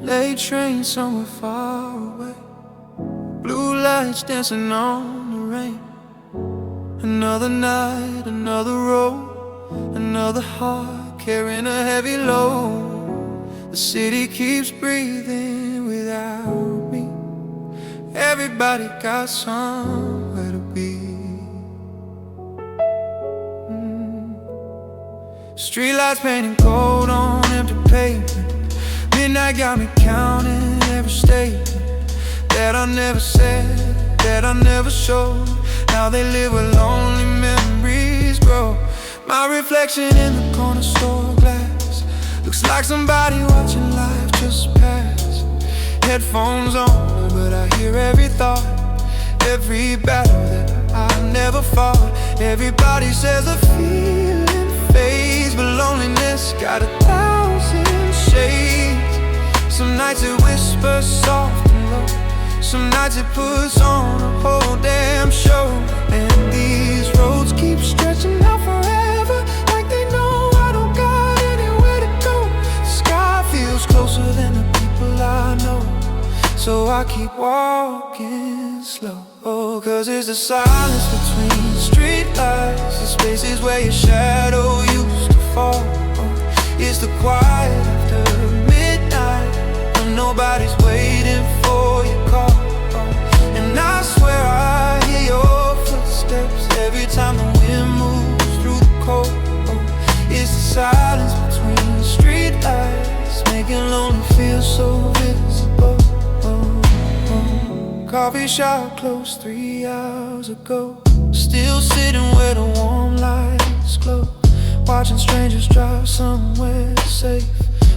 Late train somewhere far away, blue lights dancing on the rain. Another night, another road, another heart carrying a heavy load. The city keeps breathing without me. Everybody got somewhere to be. Streetlights painting gold on empty pavement. Midnight got me counting every statement that I never said, that I never showed. Now they live where lonely memories grow. My reflection in the corner store glass looks like somebody watching life just pass. Headphones on, but I hear every thought, every battle that I never fought. Everybody says a feeling fades, but loneliness got 1,000 shades. Some nights it whispers soft and low, some nights it puts on a whole damn show. And these roads keep stretching out forever, like they know I don't got anywhere to go. The sky feels closer than the people I know, so I keep walking slow. Cause it's the silence between streetlights, the spaces where your shadow used to fall. It's the quiet after midnight, when nobody's waiting for your call. And I swear I hear your footsteps every time the wind moves through the cold. It's the silence between streetlights, making lonely feel so visible. Coffee shop closed 3 hours ago, still sitting where the warm lights glow, watching strangers drive somewhere safe,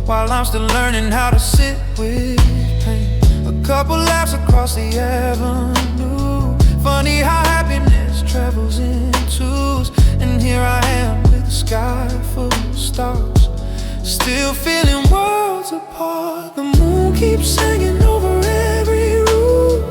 while I'm still learning how to sit with pain. A couple laps across the avenue, funny how happiness travels in twos. And here I am with the sky full of stars, still feeling worlds apart. The moon keeps hanging over every room,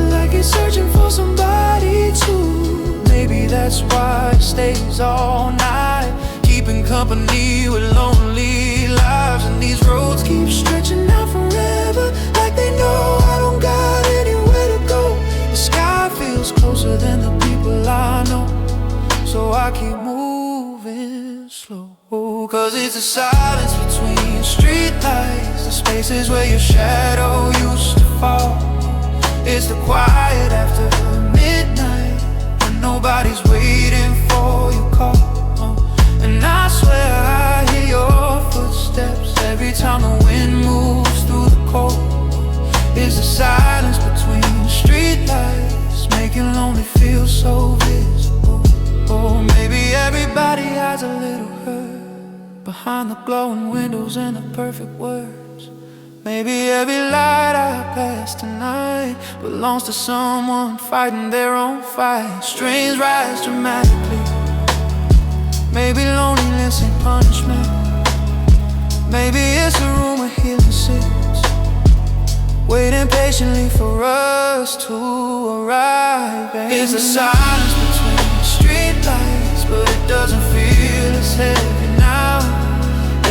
like it's searching for somebody too. Maybe that's why it stays all night, keeping company with lonely lives. And these roads keep stretching out forever, like they know I don't got anywhere to go. The sky feels closer than the people I know, so I keep moving slow. Cause it's the silence between streetlights, the spaces where your shadow used to fall. It's the quiet after midnight, when nobody's waiting for your call. And I swear I hear your footsteps every time the wind moves through the cold. It's the silence between streetlights, making lonely feel so visible. Maybe everybody has a little hurt behind the glowing windows and the perfect words. Maybe every light I pass tonight belongs to someone fighting their own fight. Strains rise dramatically, maybe loneliness ain't punishment. Maybe it's a room where healing sits, waiting patiently for us to arrive. It's the silence between streetlights, but it doesn't feel as heavy now.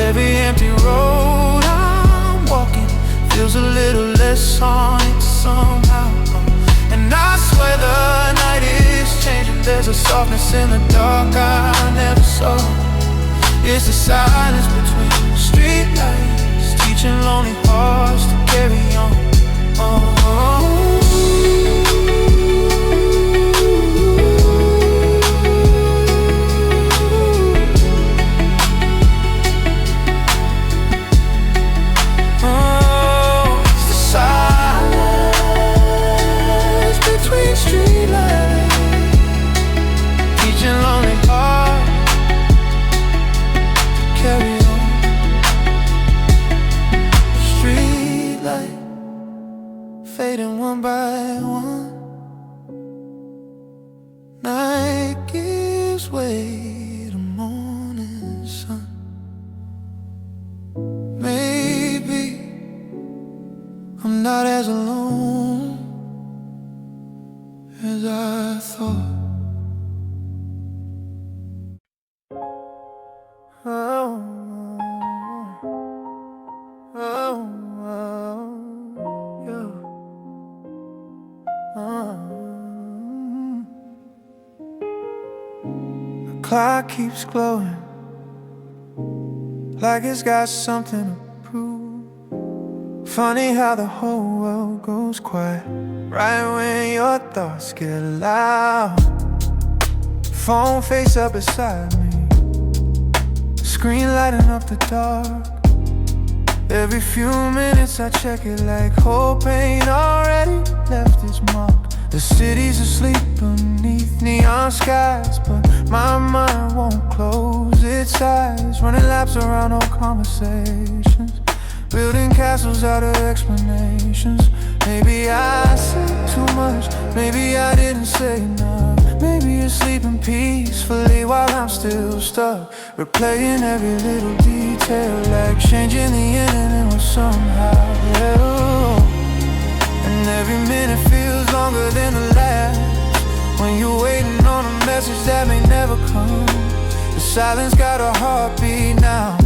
Every empty road I'm walking feels a little less haunted somehow. And I swear the night is changing, there's a softness in the dark I never saw. It's the silence between streetlights, teaching lonely hearts to carry on. It's the silence between streetlights, teaching lonely hearts to carry on. Streetlight fading one by one, night gives way to morning sun. Maybe I'm not as alone as I thought. Oh, oh, oh, yeah. The clock keeps glowing like it's got something to prove. Funny how the whole world goes quiet right when your thoughts get loud. Phone face up beside me, screen lighting up the dark. Every few minutes I check it like hope ain't already left its mark. The city's asleep beneath neon skies, but my mind won't close its eyes. Running laps around old conversations, building castles out of explanations. Maybe I said too much, maybe I didn't say enough. Maybe you're sleeping peacefully while I'm still stuck, replaying every little detail, like changing the ending was somehow real. And every minute feels longer than the last, when you're waiting on a message that may never come. The silence got a heartbeat now,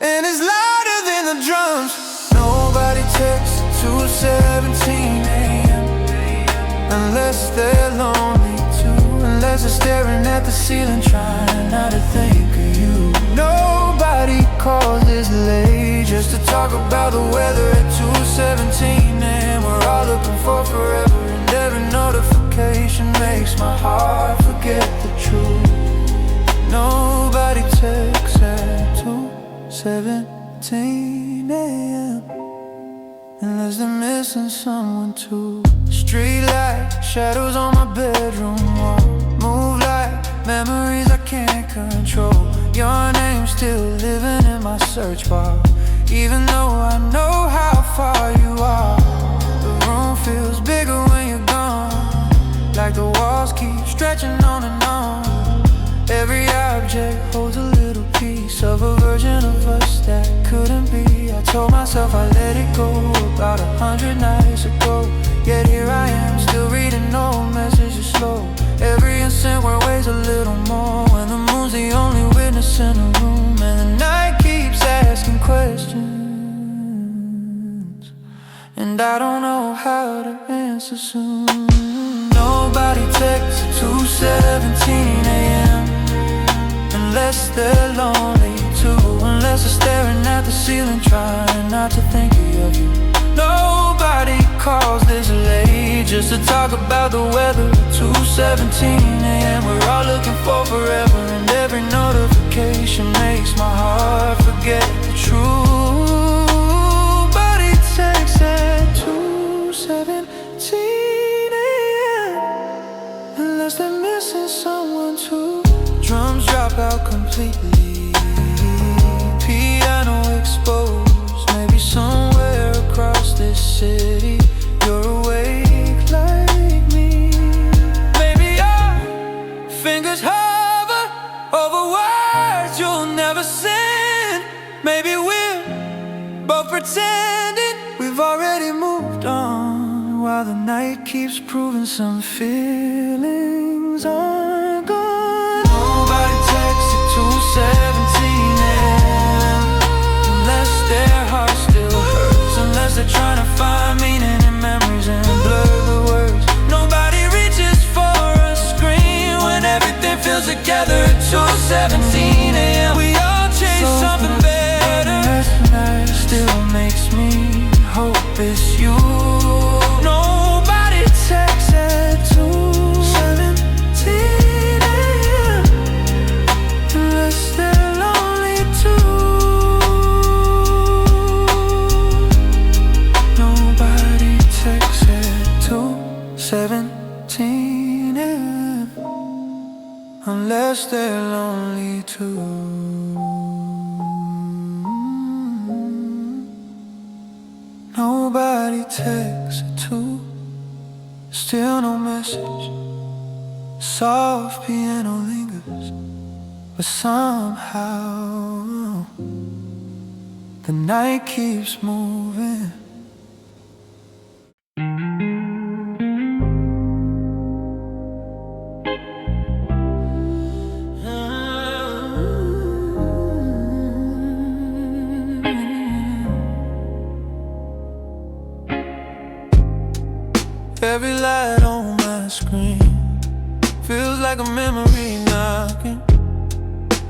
and it's louder than the drums. Nobody texts at 2:17 a.m. unless they're lonely too, unless they're staring at the ceiling trying not to think of you. Nobody calls this late just to talk about the weather at 2:17 a.m. We're all looking for forever, and every notification makes my heart forget the truth. Nobody texts at 2:17 a.m. unless they're missing someone too. Street light, shadows on my bedroom wall, move like memories I can't control. Your name's still living in my search bar, even though I know how far you are. The room feels bigger when you're gone, like the walls keep stretching on and on. Every object holds a little piece of a version of us that couldn't be. I told myself I'd let it go about 100 nights ago, yet here I am still reading old messages slow. Every instant where weighs a little more, when the moon's the only witness in the room, and the night keeps asking questions, and I don't know how to answer soon. Nobody texts at 2:17 a.m. unless they're lonely too, unless they're staring at the ceiling trying not to think of you. Nobody calls this late just to talk about the weather at 2:17 a.m. We're all looking for forever, and every notification makes my heart forget the truth. Nobody texts at 2:17 a.m. unless they're missing someone too. Drums drop out completely, piano exposed. Maybe somewhere across this city you're awake like me. Maybe our fingers hover over words you'll never send. Maybe we're both pretending we've already moved on, while the night keeps proving some feelings aren't gone. Nobody texts at 2:17 a.m. unless their heart still hurts, unless they're trying to find meaning in memories and blur the words. Nobody reaches for a screen when everything feels together at 2:17 a.m. We all chase something better, tonight still makes me hope it's you. Nobody texts at 2:17 a.m. unless they're lonely too. Nobody texts at 2:17 a.m. unless they're lonely too. Nobody texts at 2, still no message. Soft piano lingers, but somehow the night keeps moving, Every light on my screen feels like a memory knocking.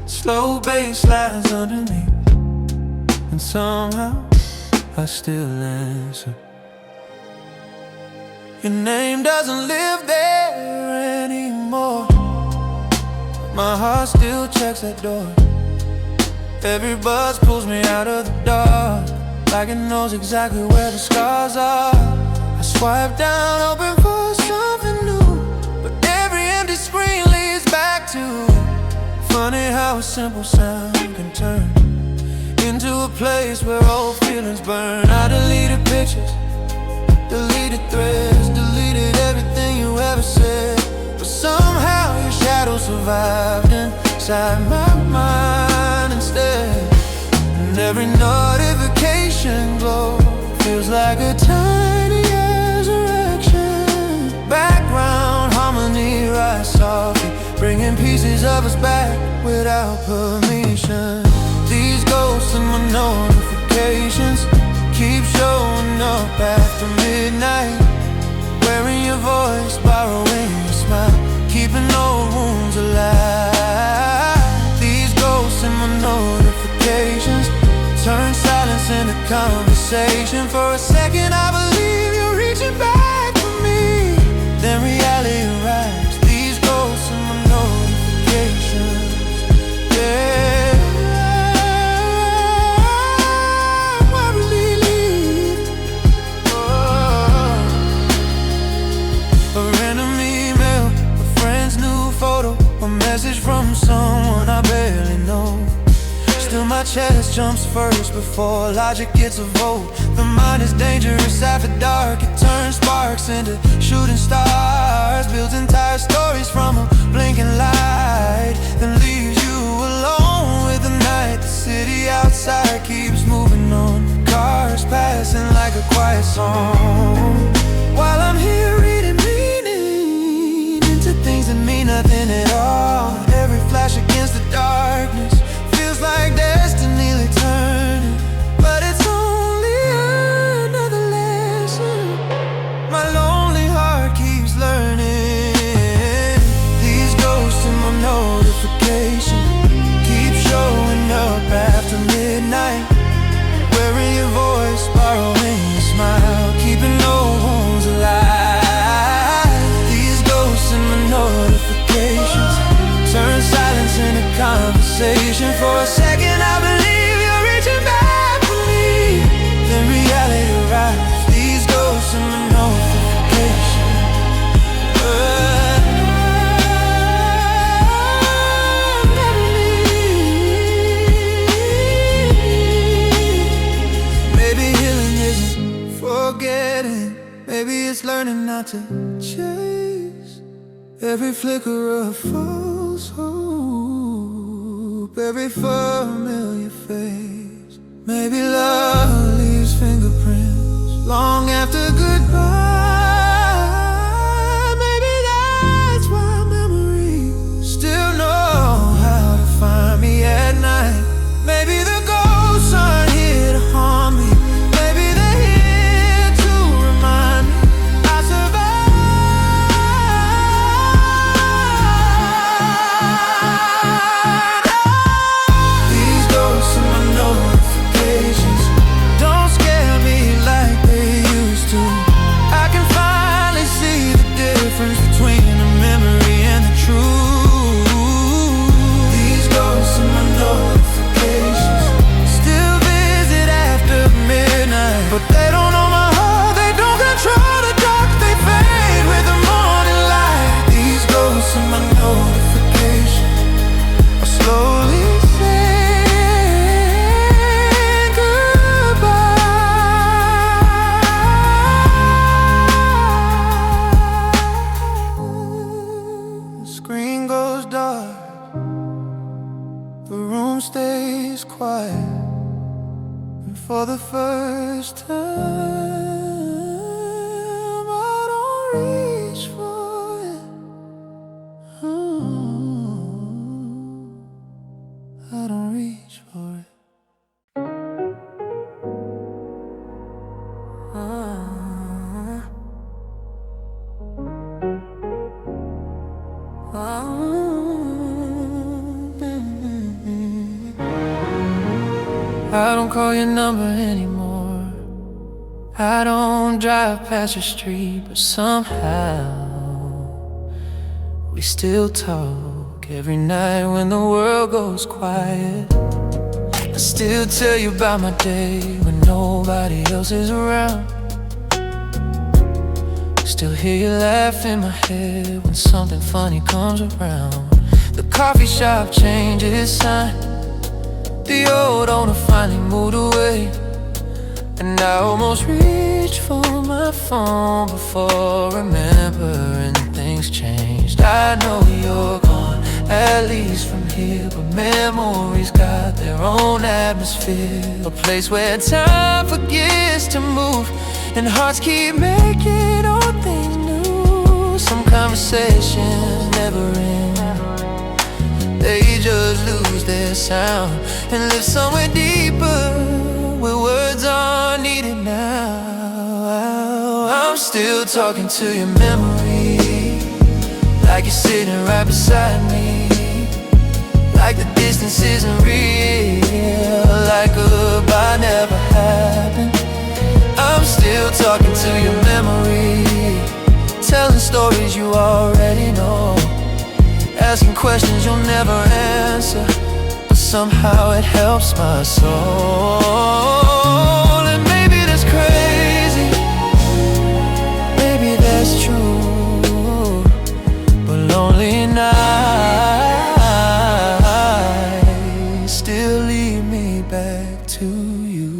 Slow bass slides underneath, and somehow I still answer. Your name doesn't live there anymore. My heart still checks that door. Every buzz pulls me out of the dark, like it knows exactly where the scars are. I swipe down, hoping for something new, but every empty screen leads back to. Funny how a simple sound can turn into a place where old feelings burn. I deleted pictures, deleted threads, deleted everything you ever said, but somehow your shadow survived inside my mind instead. And every notification glow feels like a tiny resurrection. Background harmony rise softly, bringing pieces of us back without permission. These ghosts in my notifications keep showing up after midnight, wearing your voice, borrowing your smile, keeping old wounds alive. These ghosts in my notifications turn silence into conversation. For a second I believe you're reaching back for me, then reality arrives. These ghosts in my notifications, yeah. A message from someone I barely know. Still my chest jumps first before logic gets a vote. The mind is dangerous after dark. It turns sparks into shooting stars, builds entire stories from a blinking light, then leaves you alone with the night. The city outside keeps moving on, cars passing like a quiet song, while I'm here reading meaning into things that mean nothing at all. Every flash against the darkness feels like destiny turning, but it's only another lesson my lonely heart keeps learning. These ghosts in my notification keep showing up after midnight, wearing your voice, borrowing your smile, keeping old wounds alive. These ghosts in my notifications turn silence into conversation. For a second I believe you're reaching back for me, then reality arrives. These ghosts in my notification, never leave. Maybe healing isn't forgetting, maybe it's learning not to chase every flicker of false hope, every familiar face. Maybe love leaves fingerprints long after goodbye. Maybe that's why memories still know how to find me at night. Maybe the ghosts aren't here to harm me, maybe they're here to remind me I survived. These ghosts in my notifications don't scare me like they used to. I can finally see the difference between the memory and the truth. These ghosts in my notifications still visit after midnight, but they don't know my heart, they don't control the dark, they fade with the morning light. These ghosts in my notification are slowly saying goodbye. The screen goes dark, the room stays quiet, and for the first time I don't reach for it. I don't reach for it. don't call your number anymore. I don't drive past your street, but somehow we still talk every night when the world goes quiet. I still tell you about my day when nobody else is around. Still hear you laugh in my head when something funny comes around. The coffee shop changes sign. The old owner finally moved away, and I almost reached for my phone before remembering things changed. I know you're gone, at least from here, but memories got their own atmosphere. A place where time forgets to move and hearts keep making all things new. Some conversations never end, they just lose their sound and live somewhere deeper where words aren't needed now. I'm still talking to your memory, like you're sitting right beside me, like the distance isn't real, like goodbye never happened. I'm still talking to your memory, telling stories you already know, asking questions you'll never answer, but somehow it helps my soul. And maybe that's crazy, maybe that's true, but lonely nights still lead me back to you.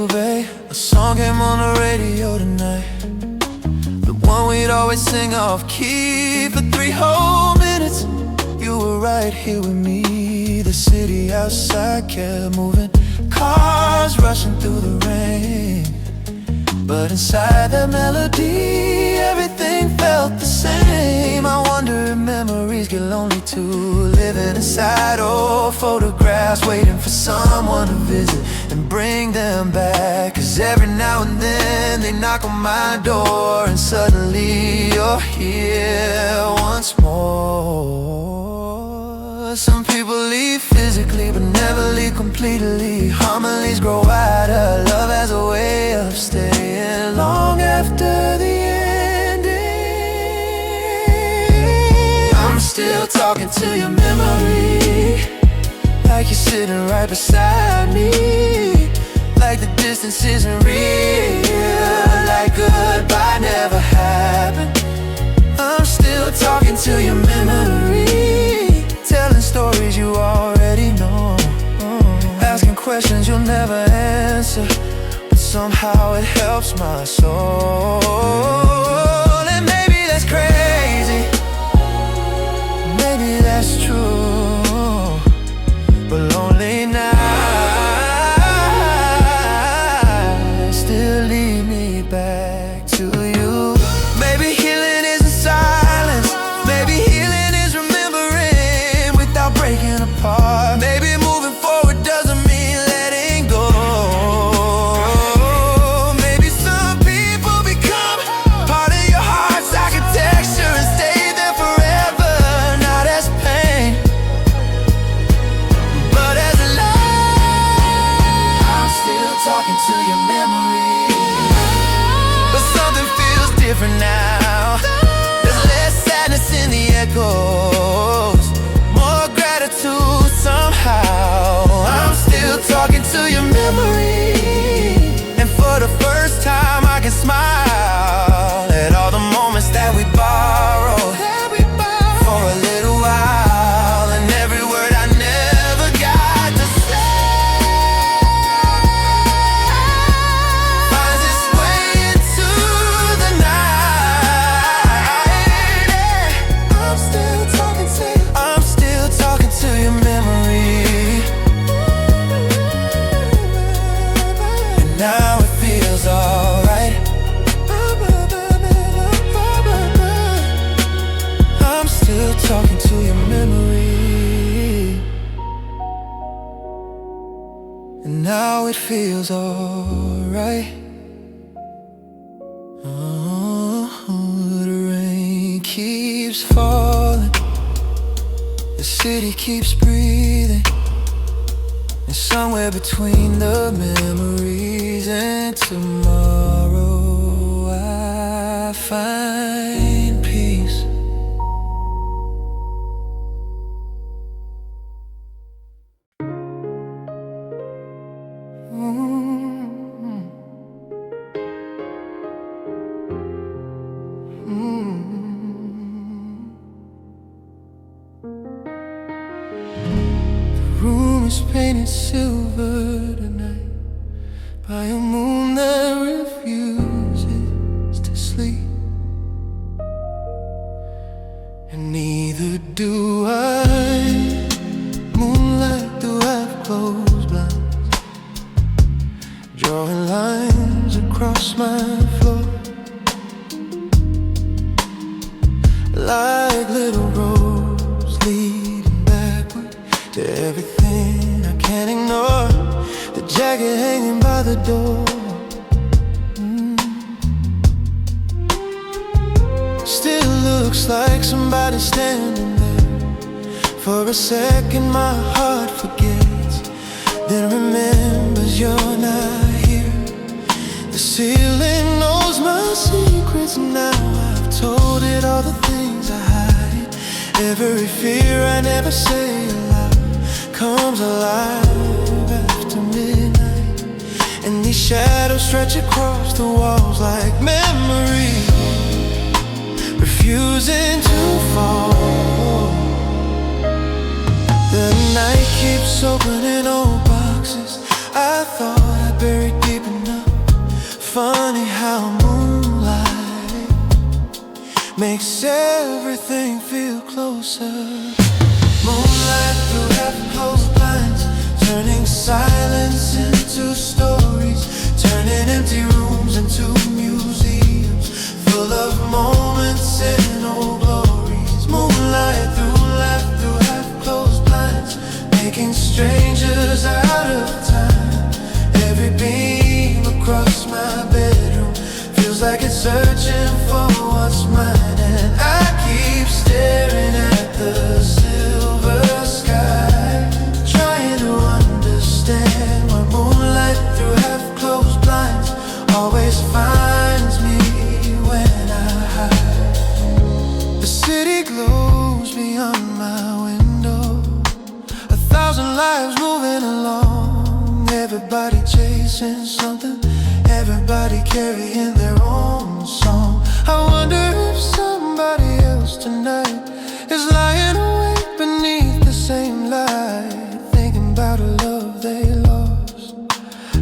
Babe, a song came on the radio tonight, the one we'd always sing off key for 3 whole minutes. You were right here with me. The city outside kept moving, cars rushing through the rain, but inside that melody, everything felt the same. I wonder if memories get lonely too, living inside old photographs, waiting for someone to visit and bring them back. Cause every now and then they knock on my door, and suddenly you're here once more. Some people leave physically but never leave completely. Harmonies grow wider, love has a way of staying long after the ending. I'm still talking to your memory, like you're sitting right beside me, like the distance isn't real, like goodbye never happened. I'm still talking to your memory, telling stories you already know, asking questions you'll never answer, but somehow it helps my soul. And maybe that's crazy, maybe that's true, but lonely nights still lead me back to you. Maybe healing isn't silence, maybe healing is remembering without breaking apart. Maybe moving forward doesn't mean letting go. Maybe some people become part of your heart's architecture and stay there forever, not as pain, but as love. I'm still talking to your memory, but something feels different now. There's less sadness in the echoes, more gratitude somehow. I'm still talking to your memory, and for the first time I can smile at all the moments that we borrowed for a little while, and every word I never got to say finds its way into the night. I'm still talking to you, I'm still talking to your memory, and now it feels alright. I'm still talking to your memory, and now it feels alright. Oh, the rain keeps falling, city keeps breathing, and somewhere between the memories and tomorrow I find peace. The room is painted silver tonight by a moon that refuses to sleep, and neither do I. Moonlight through half-closed blinds, drawing lines across my floor, like little roads leading backward to everything I can't ignore. The jacket hanging by the door, still looks like somebody's standing there. For a second my heart forgets, then remembers you're not here. The ceiling knows my secrets now. I've told it all the things I hide. Every fear I never say aloud comes alive after midnight, and these shadows stretch across the walls like memories refusing to fall. The night keeps opening old boxes I thought I buried deep enough. Funny how moonlight makes everything feel closer. Moonlight through half-closed blinds, turning silence into stories, turning empty rooms into museums full of moments and old glories. Moonlight through life, through half-closed blinds, making strangers out of time. Every beam across my bedroom feels like it's searching for what's mine, and I keep staring at the silver sky, trying to understand why moonlight through half-closed blinds always finds me when I hide. The city glows beyond my window, 1,000 lives moving along, everybody chasing something, everybody carrying their own song. I wonder if somebody else tonight is lying awake beneath the same light, thinking about a love they lost,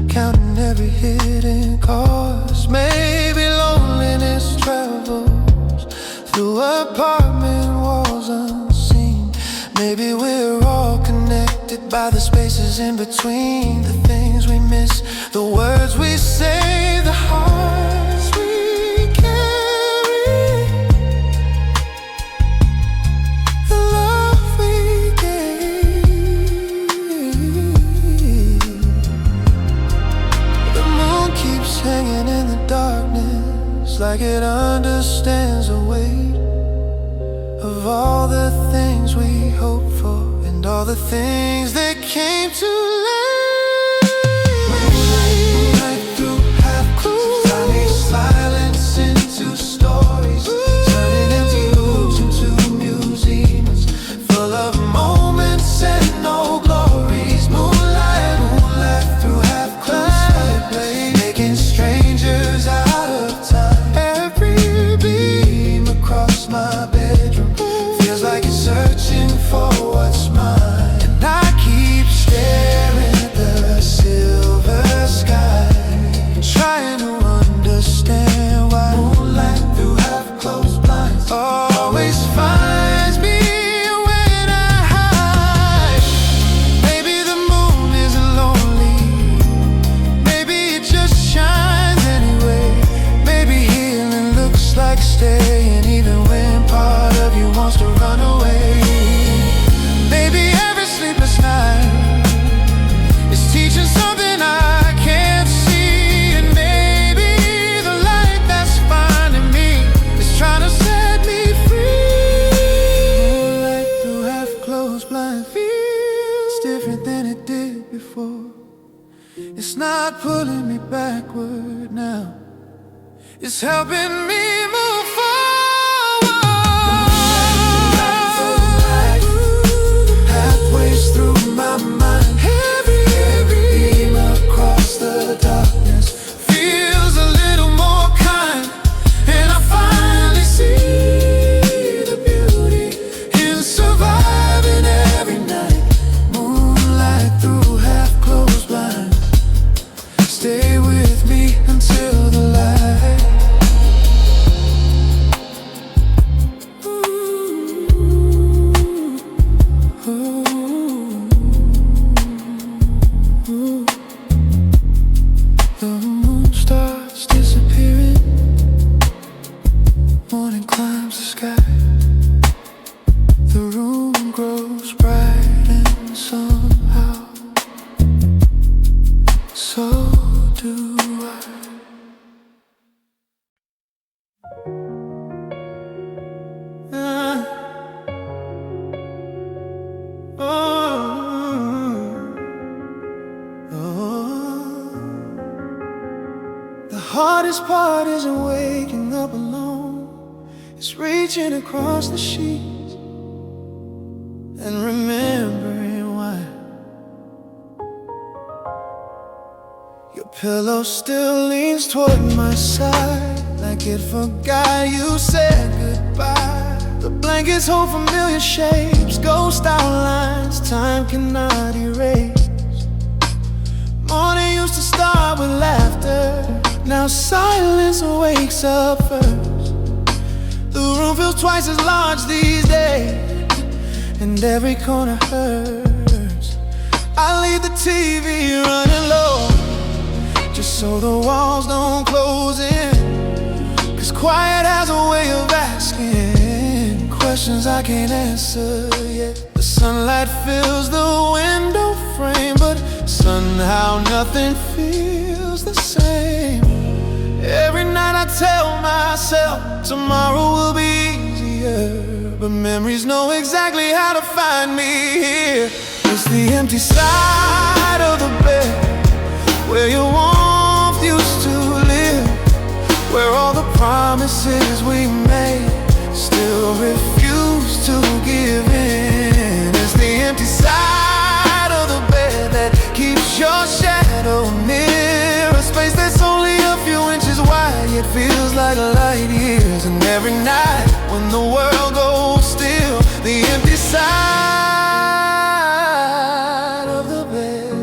counting every hidden cost. Maybe loneliness travels through apartment walls unseen. Maybe we're all connected by the spaces in between, the things we miss, the words we say, the hearts we carry, the love we gave. The moon keeps hanging in the darkness, like it understands the weight of all the things we hoped for and all the things that came too late. Moonlight through half-closed, turning silence into stories, turning empty rooms into museums full of moments and no glories. Moonlight, moonlight through half-closed, making strangers out of time. Every beam across my bedroom feels like it's searching for what's mine, and I keep staring before. It's not pulling me backward now, it's helping me move forward. Pathways through my mind, every beam across the darkness feels a little more kind, and I finally see the beauty in surviving every night. Moonlight through half-closed blinds, stay with me until the light. The moon starts disappearing, morning climbs the sky. The room grows bright and somehow so do I. The hardest part isn't waking up alone, it's reaching across the sheets and remembering why your pillow still leans toward my side, like it forgot you said goodbye. The blankets hold familiar shapes, ghost outlines time cannot erase. Morning used to start with laughter, now silence wakes up first. The room feels twice as large these days, and every corner hurts. I leave the TV running low, just so the walls don't close in, 'cause quiet has a way of asking questions I can't answer yet. The sunlight fills the window frame, but somehow nothing feels the same. Every night I tell myself tomorrow will be easier, but memories know exactly how to find me here. It's the empty side of the bed, where your warmth used to live, where all the promises we made still refuse to give in. It's the empty side of the bed that keeps your shadow near, a space that's only a few inches wide, yet feels like light years. And every night when the world goes still, the empty side of the bed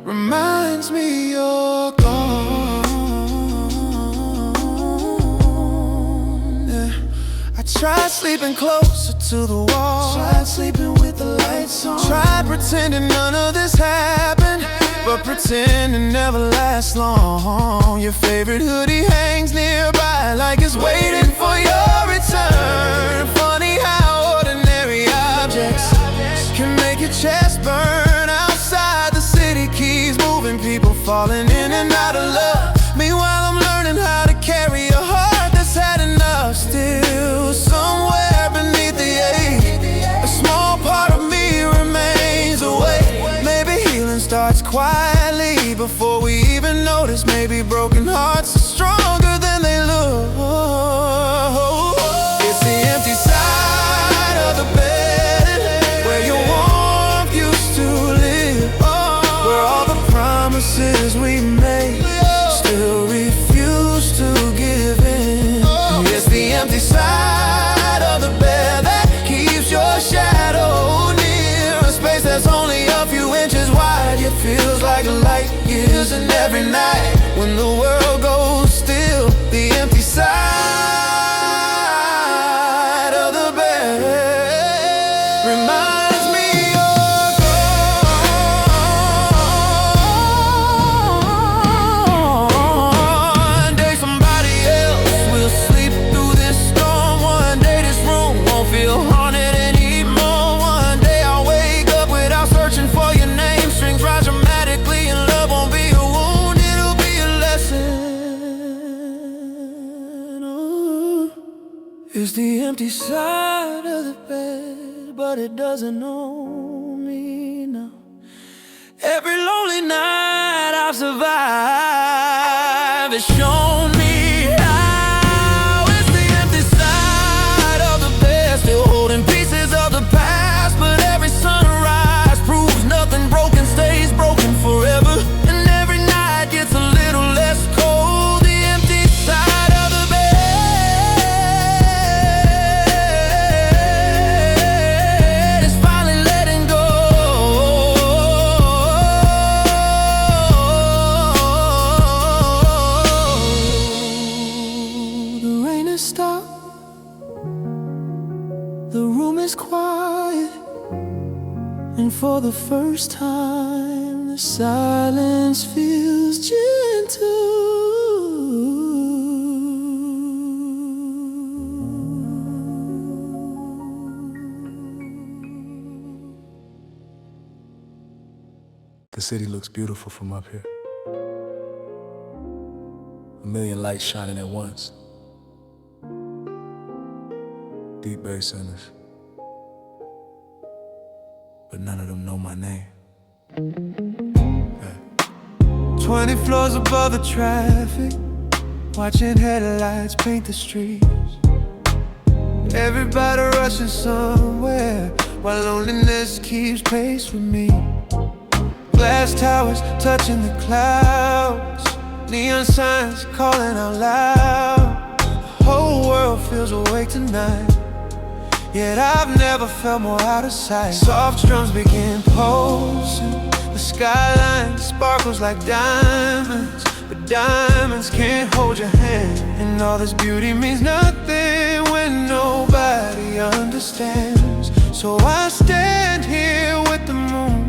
reminds me you're gone. Yeah. I tried sleeping closer to the wall, tried sleeping with the lights on, tried pretending none of this happened, but pretending never lasts long. Your favorite hoodie hangs nearby, like it's waiting for your return. Funny how ordinary objects can make your chest burn. Outside the city keeps moving, people falling in and out of love. Meanwhile I'm learning how to carry a heart that's had enough. Still somewhere beneath the ache, a small part of me remains awake. Maybe healing starts quietly before we even notice. Maybe broken hearts are stronger than they look. It's the empty side of the bed, where your warmth used to live, where all the promises we made still refuse to give in. It's the empty side of the bed that keeps your shadow near, a space that's only a few inches wide, yet feels like light years. And every night when the world goes still, the empty side of the bed reminds me you're gone. One day somebody else will sleep through this storm. One day this room won't feel haunted anymore. One day I'll wake up without searching for your name. Strings rise dramatically and love won't be a wound, it'll be a lesson. Ooh. It's the empty side of the bed, but it doesn't know me now. For the first time, the silence feels gentle. The city looks beautiful from up here. A million lights shining at once. Deep bass centers. But none of them know my name. 20 floors above the traffic, watching headlights paint the streets. Everybody rushing somewhere, while loneliness keeps pace with me. Glass towers touching the clouds, neon signs calling out loud. The whole world feels awake tonight, yet I've never felt more out of sight. Soft drums begin pulsing, the skyline sparkles like diamonds, but diamonds can't hold your hand. And all this beauty means nothing when nobody understands. So I stand here with the moon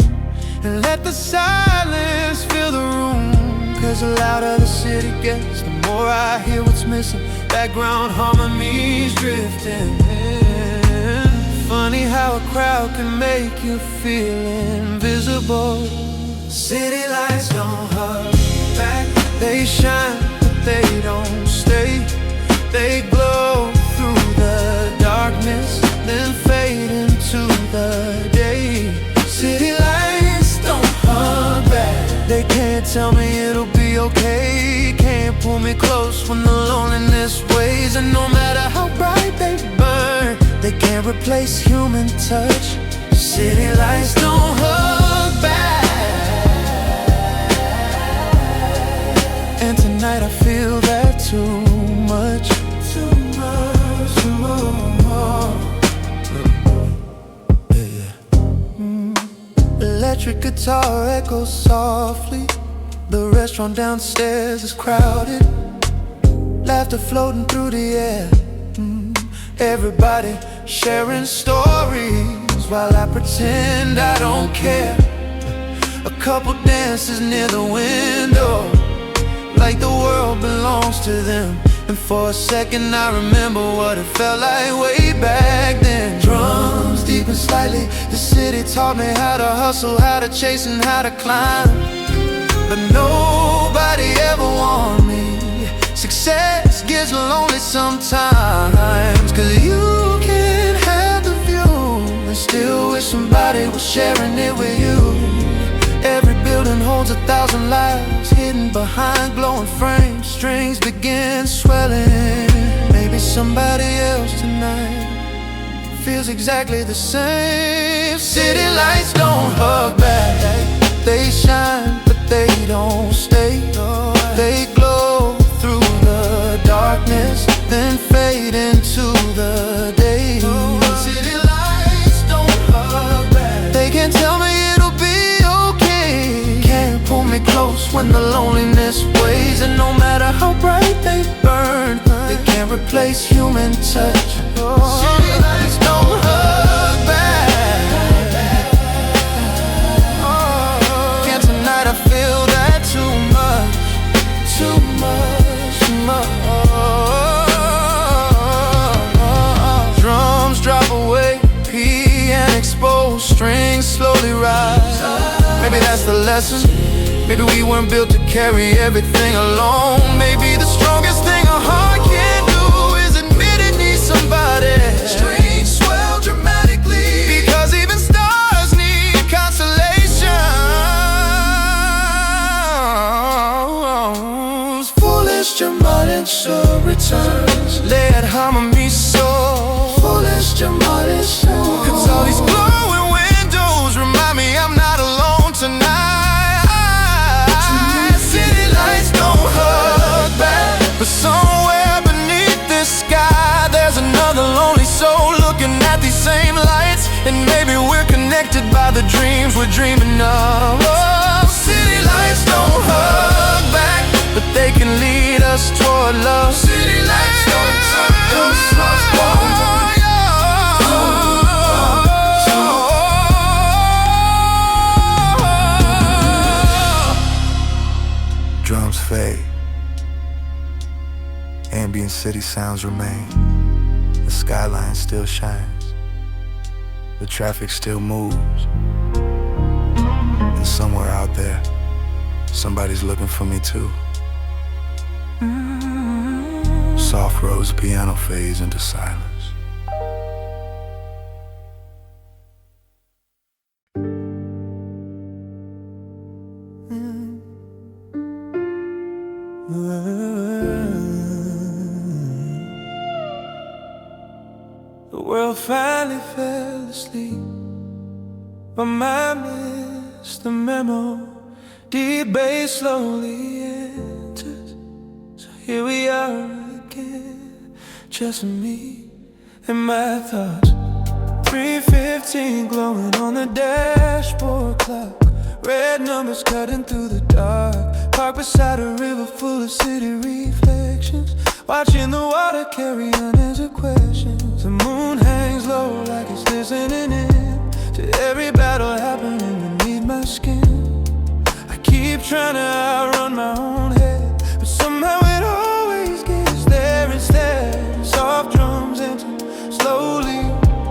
and let the silence fill the room. Cause the louder the city gets, the more I hear what's missing. Background harmonies drifting. Funny how a crowd can make you feel invisible. City lights don't hug back. They shine, but they don't stay. They glow through the darkness, then fade into the day. City lights don't hug back. They can't tell me it'll be okay. Can't pull me close when the loneliness weighs. And no matter how bright they burn, they can't replace human touch. City lights don't hug back. And tonight I feel that too much. Too much, too much. Electric guitar echoes softly. The restaurant downstairs is crowded. Laughter floating through the air. Everybody sharing stories while I pretend I don't care. A couple dances near the window, like the world belongs to them. And for a second I remember what it felt like way back then. Drums deep and slightly, the city taught me how to hustle, how to chase and how to climb. But nobody ever warned me success gets lonely sometimes. Cause you can have the view and still wish somebody was sharing it with you. Every building holds 1,000 lives hidden behind glowing frames. Strings begin swelling. Maybe somebody else tonight feels exactly the same. City lights don't hug back. They shine, but they don't stay. They glow through the darkness, then fade into the day. City lights don't hug back. They can't tell me it'll be okay. Can't pull me close when the loneliness weighs. And no matter how bright they burn, they can't replace human touch. City lights don't hug back. And tonight I feel that too much, too much, too much. Drums drop away, piano exposed, strings slowly rise. Maybe that's the lesson. Maybe we weren't built to carry everything alone. Maybe the strongest thing a heart can do is admit it needs somebody. Strings swell dramatically because even stars need constellations. Foolish Jamaican show returns. Let harmony soar. Foolish Jamaican show. Cause all these glowing windows remind me I'm not alone tonight. City lights don't hug back, but somewhere beneath this sky there's another lonely soul looking at these same lights. And maybe we're connected by the dreams we're dreaming of. City lights don't hug back, but they can lead us toward love. City lights don't hug us. fade. Ambient city sounds remain. The skyline still shines. The traffic still moves. And somewhere out there, somebody's looking for me too. Soft rose piano fades into silence. The world finally fell asleep, but I missed the memo. Deep bass slowly enters, so here we are again, just me and my thoughts. 3:15 glowing on the dashboard clock, red numbers cutting through the dark. Parked beside a river full of city reflections, watching the water carry unanswered questions. The moon hangs low like it's listening in to every battle happening beneath my skin. I keep trying to outrun my own head, but somehow it always gets there instead. Soft drums enter slowly.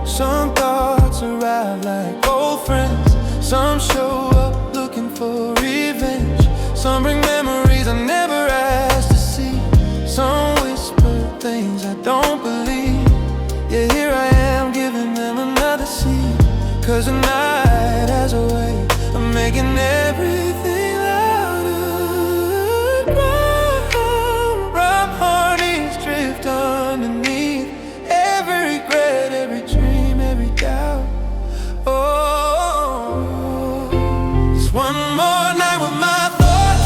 Some thoughts arrive like old friends. Some show up looking for revenge. Some bring memories I never asked to see. Some whisper things I don't believe. Yeah, here I am giving them another scene. 'Cause the night has a way of making everything louder. Rough heartaches drift underneath every regret, every dream, every doubt. Oh, it's one more night with my thoughts,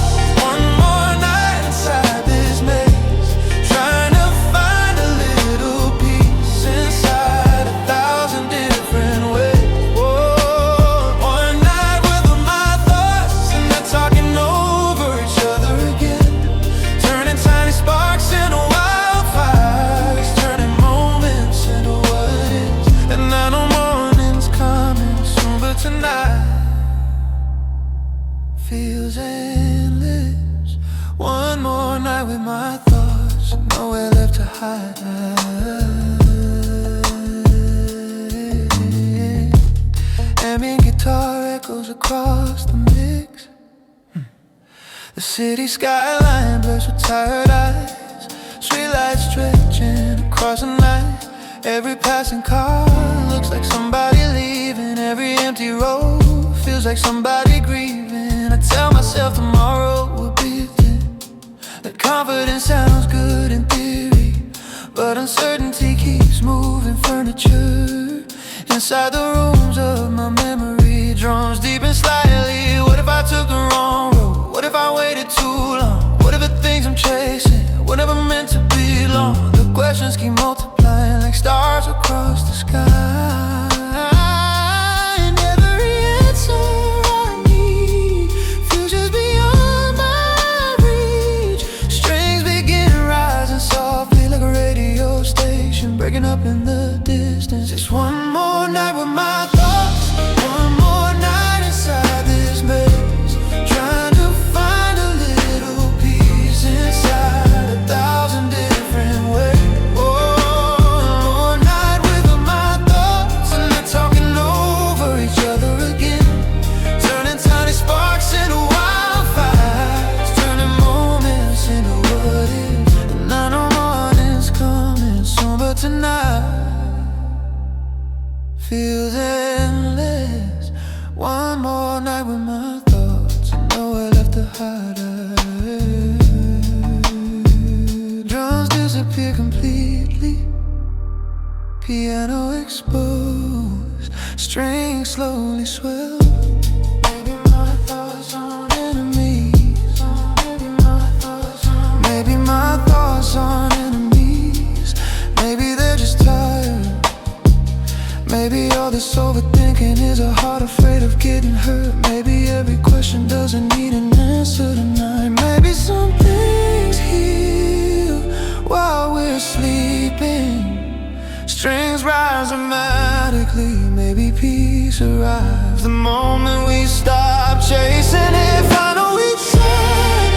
one more night inside this maze, trying to find a little peace inside 1,000 different ways. Oh, one night with my thoughts, and they're talking over each other again, turning tiny sparks into wildfires, turning moments into what is. And I know morning's coming soon, but tonight feels endless. One more night with my thoughts, nowhere left to hide. Ambient guitar echoes across the mix. The city skyline blurs with tired eyes. Streetlights stretching across the night. Every passing car looks like somebody leaving. Every empty road feels like somebody grieving. I tell myself tomorrow will be there, that confidence sounds good in theory, but uncertainty keeps moving furniture inside the rooms of my memory. Drums deep and slightly. What if I took the wrong road? What if I waited too long? What if the things I'm chasing were never meant to belong? The questions keep multiplying like stars across the sky. And every answer I need feels just beyond my reach. Strings begin rising softly like a radio station, breaking up in the distance. It's one more night with my thoughts, one more night inside this maze, trying to find a little peace inside 1,000 different ways. Oh, one night with my thoughts, and they're talking over each other again, turning tiny sparks into wildfires, turning moments into what is. And I know morning's coming soon, but tonight feels endless. One more night with my thoughts, nowhere left to hide. Drums disappear completely, piano exposed, strings slowly swell. Maybe my thoughts aren't enemies. Maybe my thoughts aren't enemies. Maybe they're just tired. Maybe all this overthinking is a heart afraid of getting hurt. Maybe every question doesn't need an answer tonight. Maybe some things heal while we're sleeping. Strings rise dramatically. Maybe peace arrives the moment we stop chasing it. Find a weak side,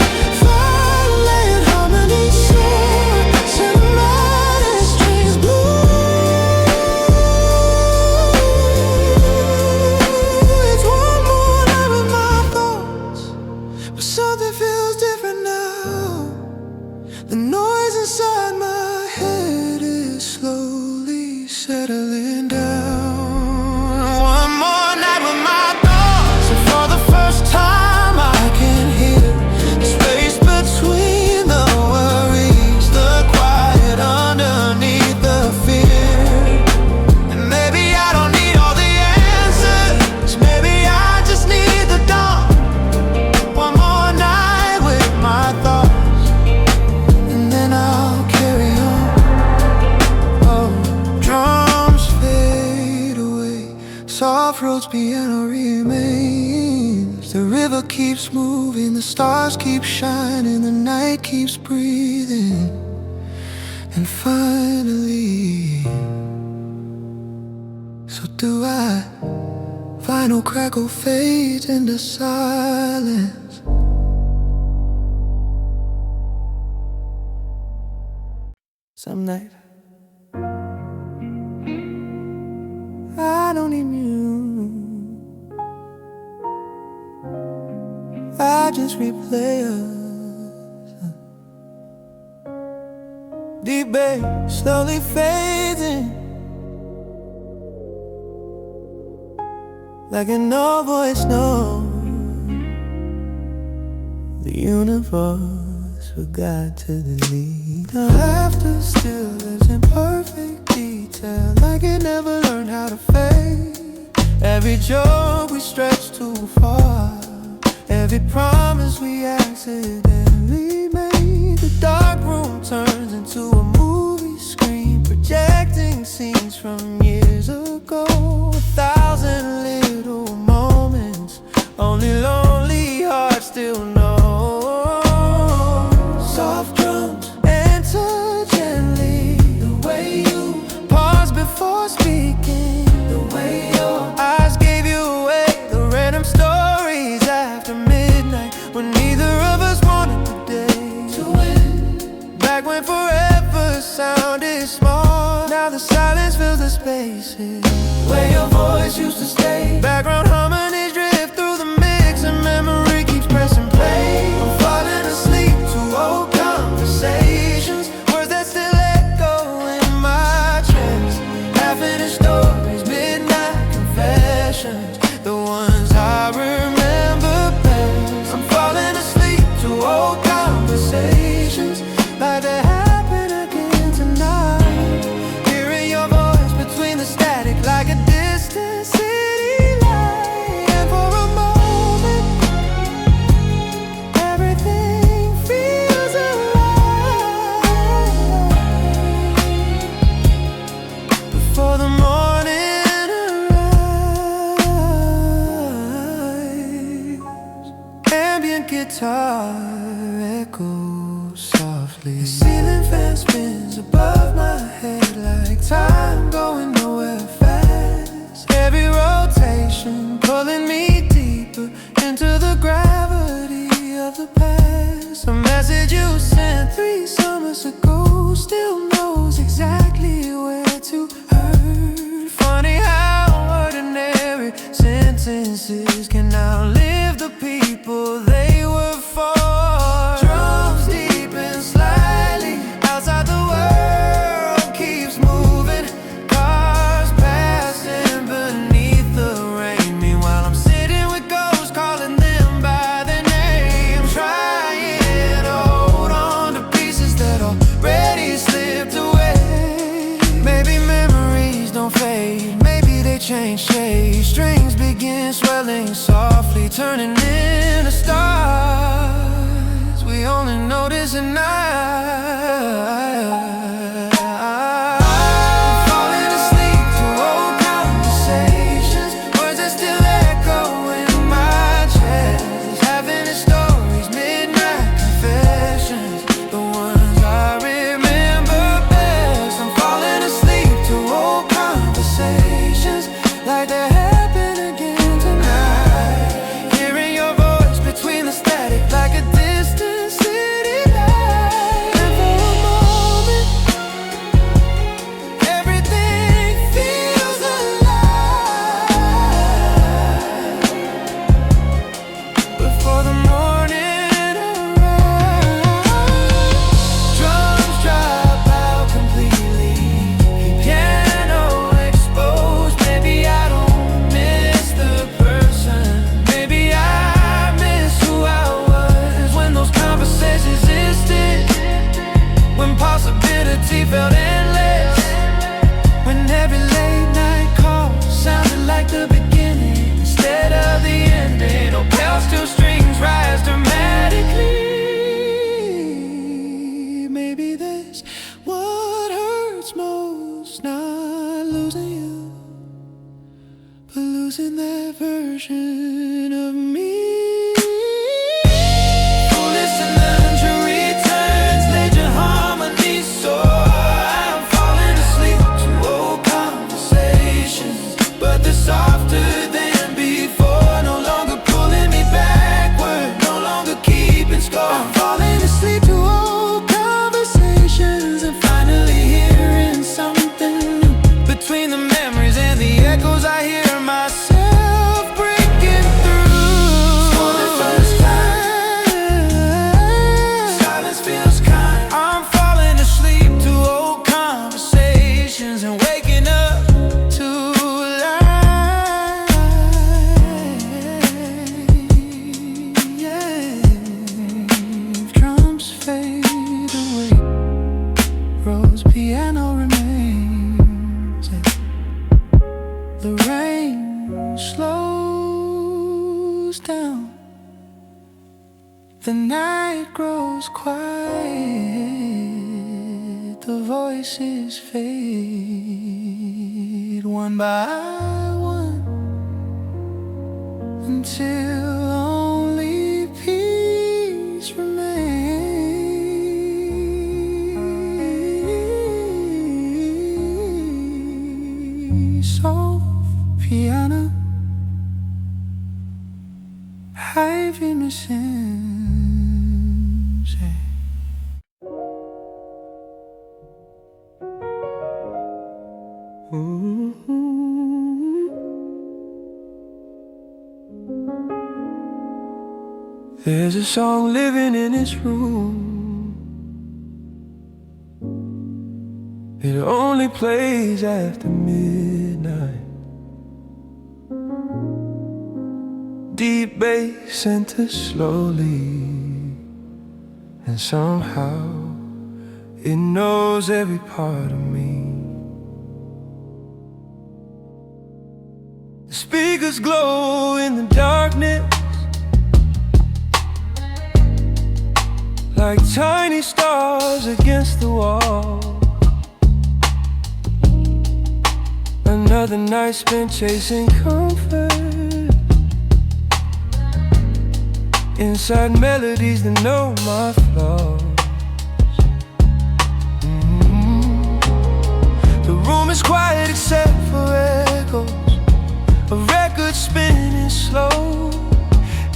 river keeps moving, the stars keep shining, the night keeps breathing. And finally, so do I. Final crackle fades into silence. Some night I don't need you, I just replay us. Deep bass slowly fading, like an old voice knows the universe forgot to delete. Our laughter still lives in perfect detail, like it never learned how to fade. Every joke we stretch too far, every promise we accidentally made. The dark room turns into a movie screen, projecting scenes from years ago. 1,000 little moments only lonely hearts still know. Soft drums enter gently, the way you pause before speaking, the way your eyes gave you away, the random stories after midnight when neither of us wanted the day to end. Back when forever sounded small, now the silence fills the spaces where your voice used to stay. Background harmonies drift through the mix and memory keeps pressing play. I'm falling asleep to old conversations, words that still echo in my chest. Half-finished stories, midnight confessions, the ones I remember best. I'm falling asleep to old conversations, like they happen again tonight. Hearing your voice between the static, like a distant city light. And for a moment, everything feels alive. Before the morning arrives, ambient guitar echoes softly. The ceiling fan spins above my head, like time going nowhere fast. Every rotation pulling me deeper into the gravity of the past. A message you sent 3 summers ago still knows exactly where to hurt. Funny how ordinary sentences can outlive the people they were for. Drums deepen slightly outside, the world keeps moving. Cars passing beneath the rain. Meanwhile I'm sitting with ghosts, calling them by their name. Trying to hold on to pieces that already slipped away. Maybe memories don't fade, maybe they change shape. Strings begin swelling softly, turning into stars we only notice at night. Falling asleep to old conversations, words that still echo in my chest. Half-finished stories, midnight confessions, the ones I remember best. I'm falling asleep to old conversations, like they happen again tonight. Hearing your voice between the static, like a distant city light. And for a moment, everything feels alive. Before the morning arrives, drums drop out completely, piano exposed. Maybe I don't miss the person, maybe I miss who I was when those conversations existed, when possibility felt endless, when every late night call sounded like the beginning instead of the ending. Oh, bells till strings rise dramatically. Maybe that's what hurts most, not losing you, but losing that version of me. fade away. Rose piano remains, and the rain slows down. The night grows quiet, the voices fade one by one, until only peace remains. Soft piano, heavy missing. There's a song living in this room. It only plays after midnight. Deep bass enters slowly, and somehow it knows every part of me. The speakers glow in the darkness, like tiny stars against the wall. Another night spent chasing comfort inside melodies that know my flaws. The room is quiet except for echoes, a record spinning slow.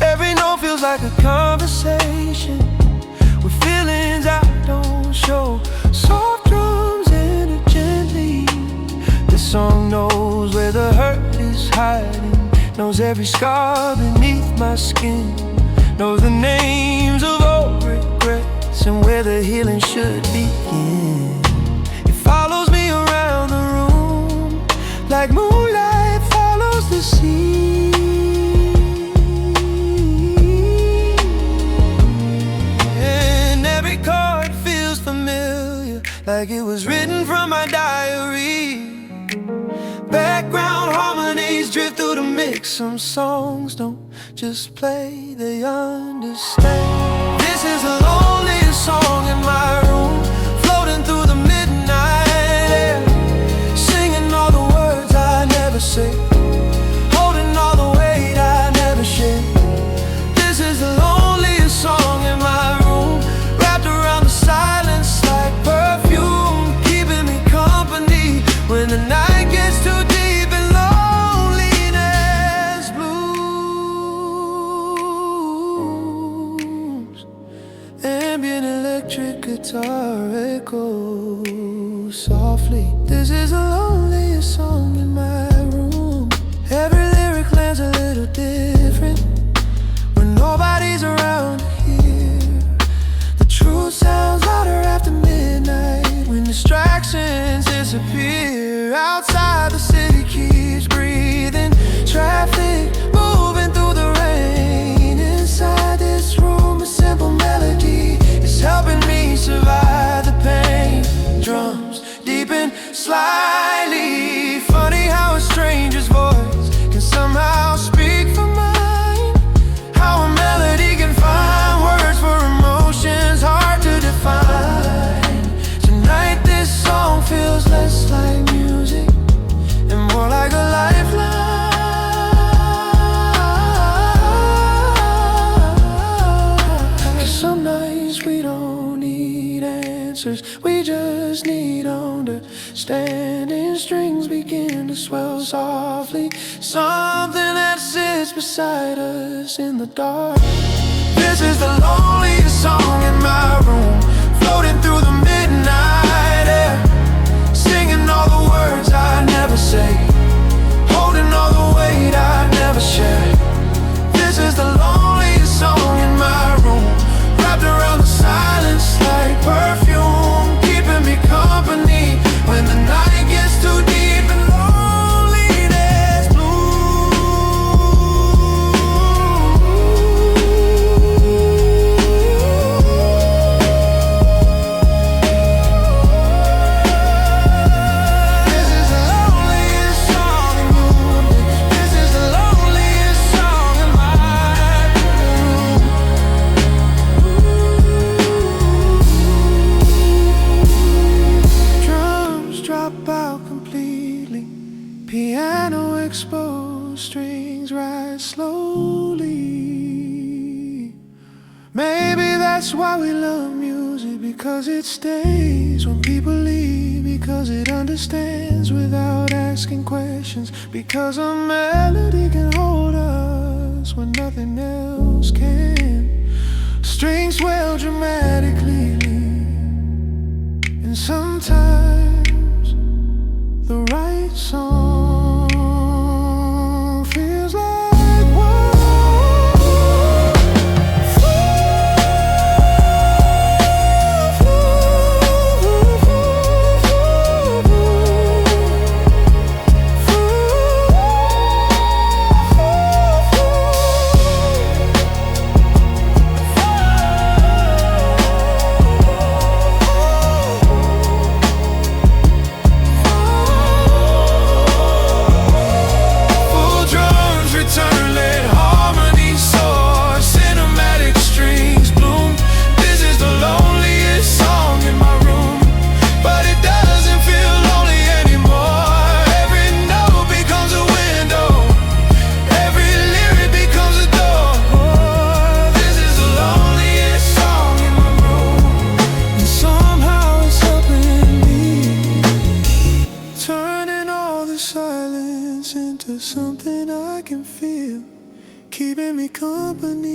Every note feels like a conversation with feelings I don't show. Soft drums enter gently. This song knows where the hurt is hiding, knows every scar beneath my skin, knows the names of old regrets and where the healing should begin. It follows me around the room like moonlight follows the sea. And every chord feels familiar, like it was written from my diary. Background harmonies drift through the mix. Some songs don't just play, they understand. This is the loneliest song in my room, floating through the midnight air, singing all the words I never say, holding all the weight I never shared. This is the loneliest song in my room, wrapped around the silence like perfume, keeping me company when the night gets too deep. Guitar echoes softly. This is the loneliest song in my room. Every lyric lands a little different when nobody's around to hear. The truth sounds louder after midnight, when distractions disappear. Outside the city keeps breathing, traffic moving through the rain. Inside this room a simple melody is helping me survive the pain. Drums deepen slightly. Funny how a stranger's voice can somehow speak for mine. How a melody can find words for emotions hard to define. Tonight this song feels less like music and more like a lifeline. Some nights we don't need answers, we just need understanding. Strings begin to swell softly, something that sits beside us in the dark. This is the loneliest song in my room, floating through the midnight air, singing all the words I never say, holding all the weight I never share. This is the loneliest song in my room, wrapped around the silence like perfume, keeping me company when the night gets too deep and loneliness blooms. Maybe that's why we love music, because it stays when people leave, because it understands without asking questions, because a melody can hold us when nothing else can. Strings swell dramatically, and sometimes the right song feels like into something I can feel, keeping me company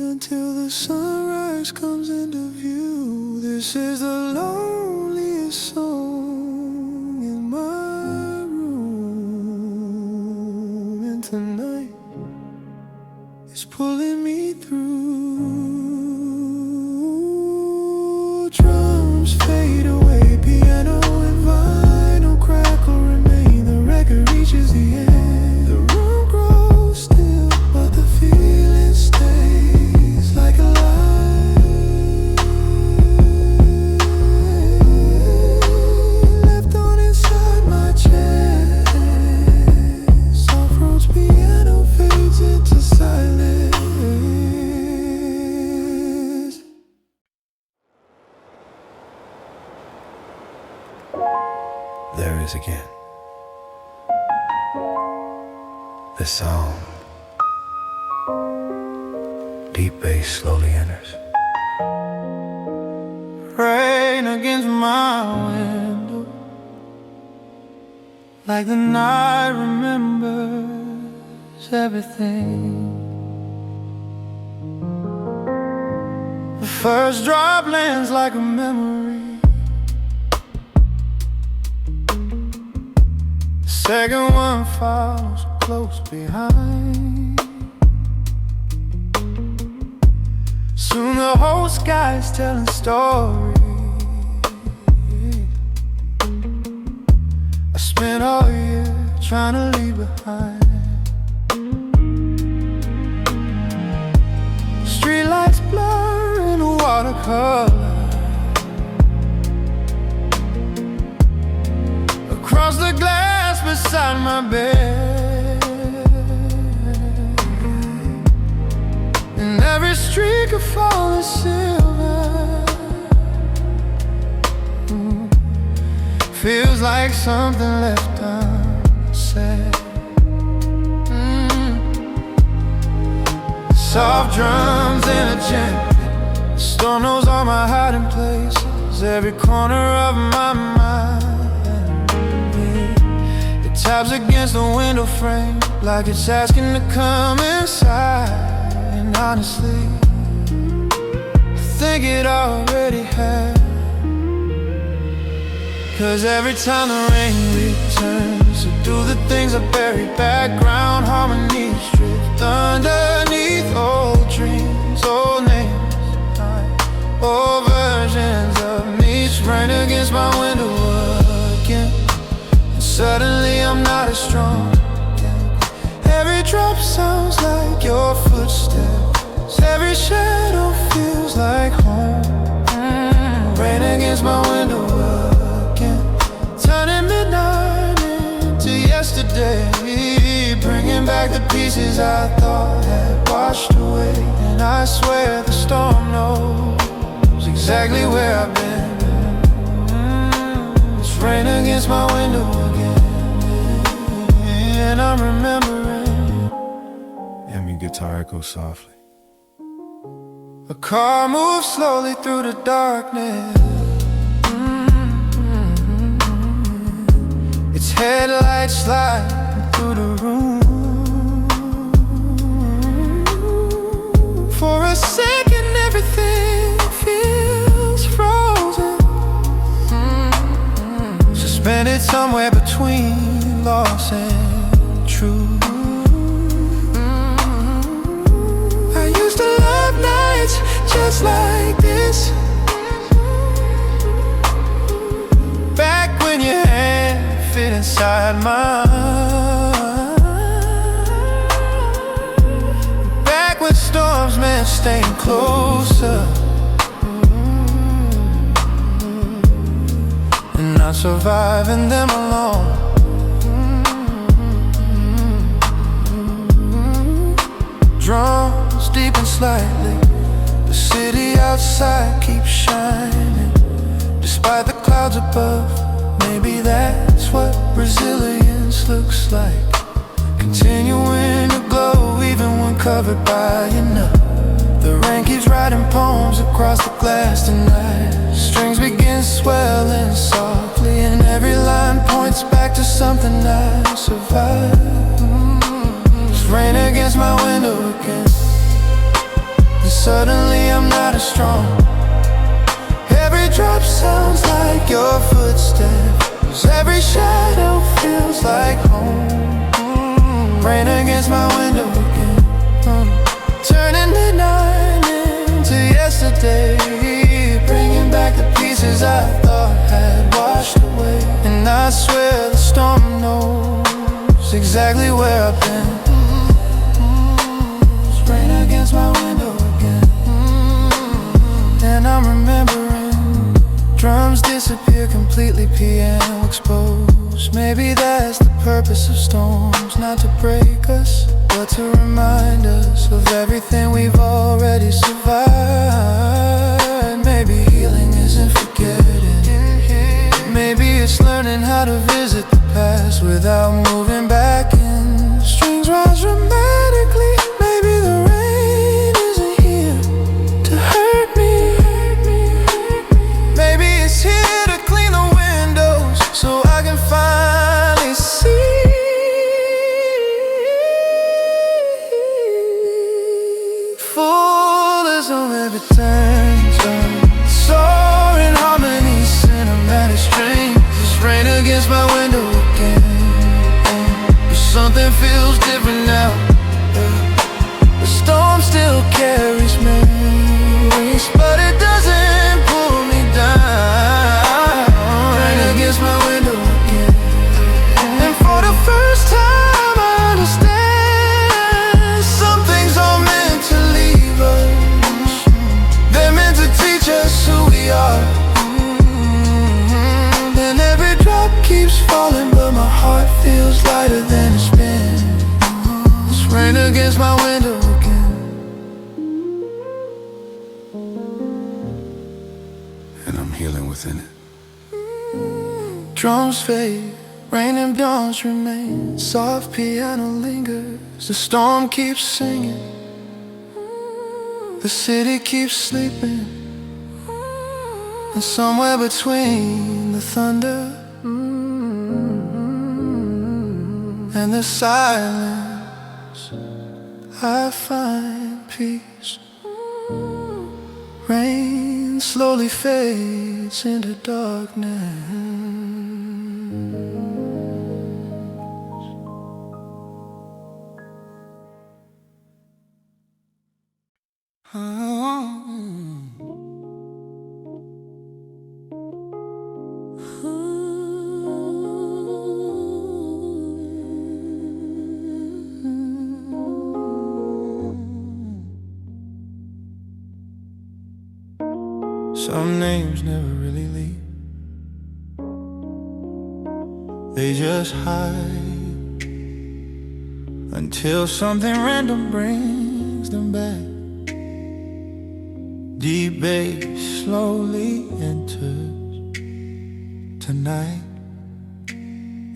until the sunrise comes into view. This is the loneliest song in my room, and tonight it's pulling me through. Drums fade away, piano and vinyl crackle remain. The record reaches the end. The room grows still, but the feeling stays like a light left on inside my chest. Soft Rhodes piano fades into silence. There it is again. The song. Deep bass slowly enters. Rain against my window, like the night remembers everything. The first drop lands like a memory. The second one follows close behind. Soon the whole sky's telling stories. I spent all year trying to leave behind. Streetlights blur in watercolor. Across the glass beside my bed, and every streak of falling silver feels like something left unsaid. Soft drums in a jam. The storm knows all my hiding places, every corner of my mind. It taps against the window frame like it's asking to come inside. And honestly, I think it already has. 'Cause every time the rain returns to do the things I bury, background harmonies drift underneath old dreams, old names, old versions of me. Rain against my window again, and suddenly I'm not as strong. Every drop sounds like your footsteps, every shadow feels like home. Rain against my window again, turning midnight into yesterday, bringing back the pieces I thought had washed away. And I swear the storm knows exactly where I've been. It's rain against my window again, and I'm remembering. And your guitar echoes softly. A car moves slowly through the darkness. Its headlights slide through the room. For a second everything feels frozen, suspended somewhere between loss and truth. I used to love nights just like this, back when your hand fit inside mine, back when storms meant staying closer, and not surviving them alone. Drums deep and slightly, the city outside keeps shining, despite the clouds above. Maybe that's what resilience looks like, continuing to glow even when covered by enough. The rain keeps writing poems across the glass tonight. Strings begin swelling softly, and every line points back to something I survived. It's rain against my window again, and suddenly I'm not as strong. Every drop sounds like your footsteps, every shadow feels like home. Rain against my window again, turning midnight into yesterday, bringing back the pieces I thought had washed away. And I swear the storm knows exactly where I've been. It's rain against my window again, and I'm remembering drums disappear completely, piano exposed. Maybe that's the purpose of storms, not to break us, but to remind us of everything we've already survived. Maybe healing isn't forgetting, maybe it's learning how to visit the past without moving back in. Strings rise dramatically, maybe the rain isn't here to hurt me. Maybe it's here to clean the windows so I can finally see. Every turn, soaring harmonies, cinematic strings. It's rain against my window again, but something feels different now. The storm still carries memories, but it doesn't pull me down. Rain against my window again, and for the first time I understand some things are meant to leave us. They're meant to teach us who we are. And every drop keeps falling, but my heart feels lighter than it's been. It's rain against my window again, And I'm healing within it. drums fade, rain and dawn's remain. Soft piano lingers, the storm keeps singing, the city keeps sleeping, and somewhere between the thunder and the silence, I find peace. Rain slowly fades into darkness. Some names never really leave, they just hide until something random brings them back. Deep bass slowly enters tonight.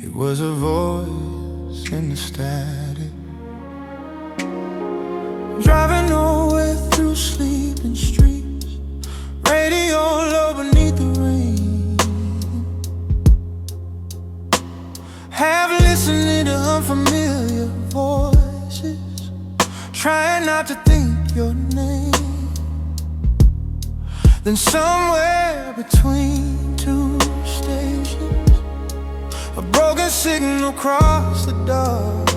It was a voice in the static, driving nowhere through sleep and your name. Then somewhere between two stations, a broken signal crossed the dark,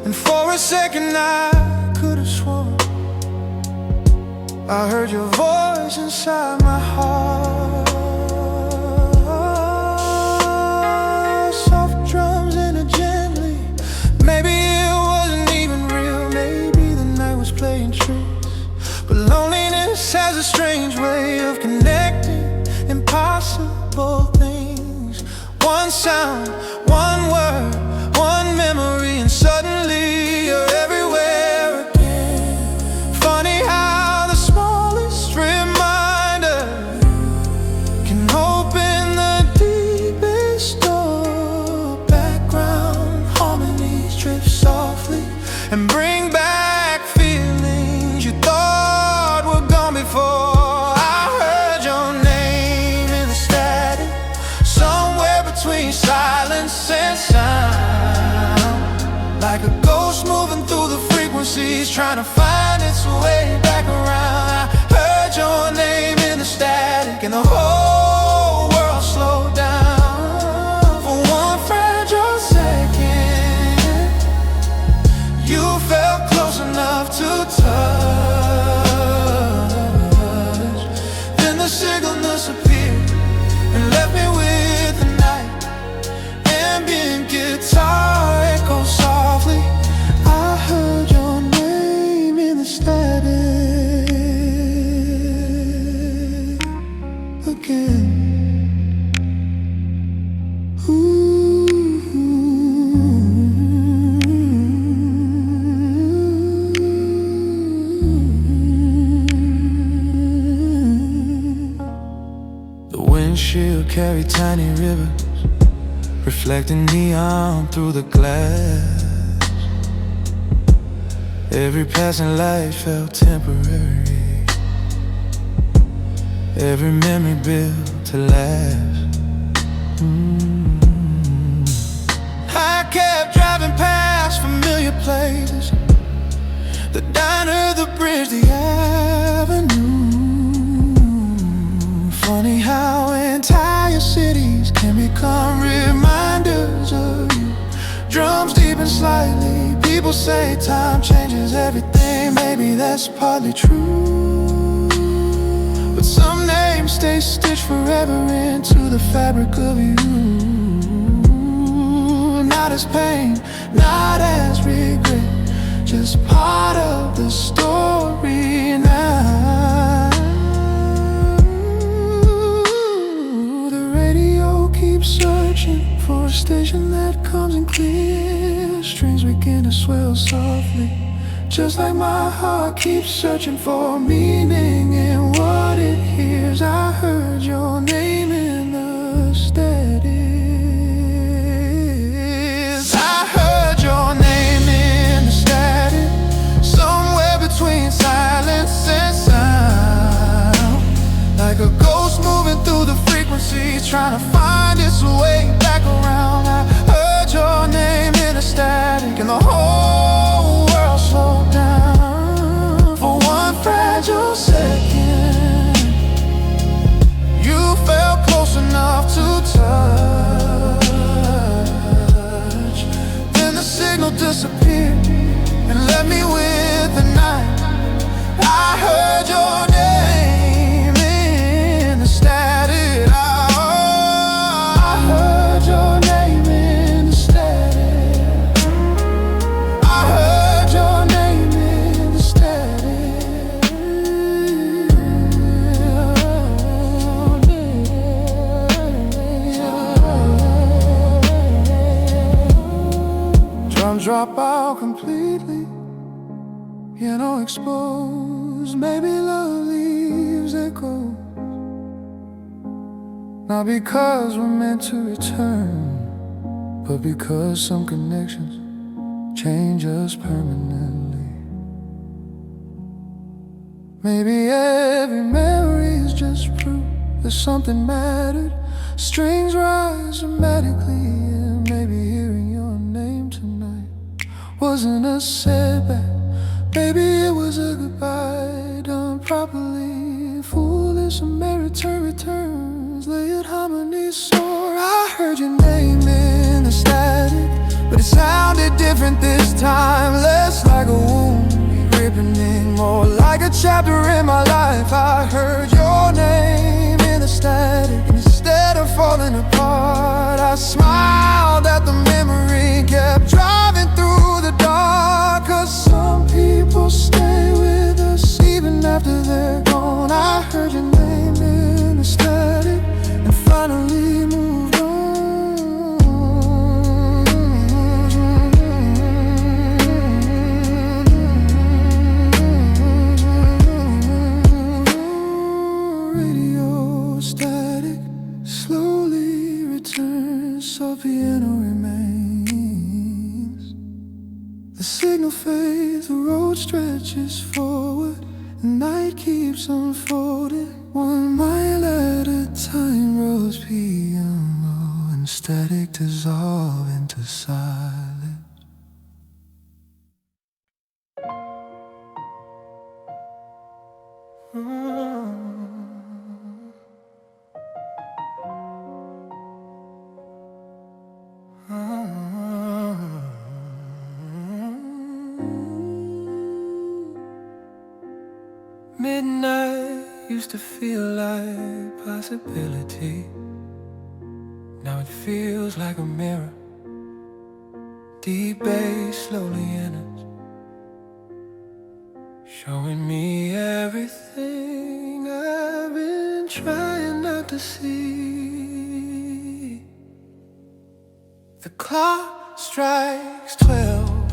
and for a second I could have sworn I heard your voice inside my heart. Soft drums in a gently. Maybe it wasn't even real. Maybe the night was playing tricks. But loneliness has a strange way of connecting impossible things. One sound, one word, one memory, and suddenly you're everywhere again. Funny how the smallest reminder can open the deepest door. Background harmonies drift softly and bring back feelings you thought were gone before. I heard your name in the static, somewhere between silence and sound, like a ghost moving through the frequencies, trying to find its way back around. I heard your name in the static, and the whole world slowed down for one fragile second. You felt close enough to touch, then the signal disappeared and left me with the night. Ambient guitar echoes softly. I heard your name in the static again. The windshield carried tiny rivers, reflecting neon through the glass. Every passing light felt temporary, every memory built to last. I kept driving past familiar places, the diner, the bridge, the avenue. Funny how entire cities can become reminders of you. Drums deep and slightly. People say time changes everything. Maybe that's partly true, but some names stay stitched forever into the fabric of you. Not as pain, not as regret, just part of the story now. The radio keeps searching for a station that comes in clear. Strings begin to swell softly, just like my heart keeps searching for meaning in what it hears. I heard your name in the static. I heard your name in the static, somewhere between silence and sound, like a ghost moving through the frequencies, trying to find its way back around. I heard your name in the static, and the whole world slowed down for one fragile second. You felt close enough to touch, then the signal disappeared and left me with the night. I heard your name in the static. I heard your name in the static. I heard your name in the static. Drums drop out completely, piano exposed. Maybe love leaves echoes, not because we're meant to return, but because some connections change us permanently. Maybe every memory is just proof that something mattered. Strings rise dramatically, and maybe hearing your name tonight wasn't a setback, Maybe it was a goodbye done properly. Foolish Samaritan returns, layered harmonies soar. I heard your name in the static, but it sounded different this time. Less like a wound ripping, more like a chapter in my life. I heard your name in the static, instead of falling apart. I smiled at the memory, kept driving through the dark. 'Cause some people stay with us even after they're gone. I heard your name in the static and finally moved on. Radio static slowly returns, soft piano remains. The signal fades, the road stretches forward, the night keeps unfolding. 1 mile at a time, rose piano and static dissolve into silence. Midnight used to feel like possibility. Now it feels like a mirror. Deep bass slowly enters, showing me everything I've been trying not to see. The clock strikes 12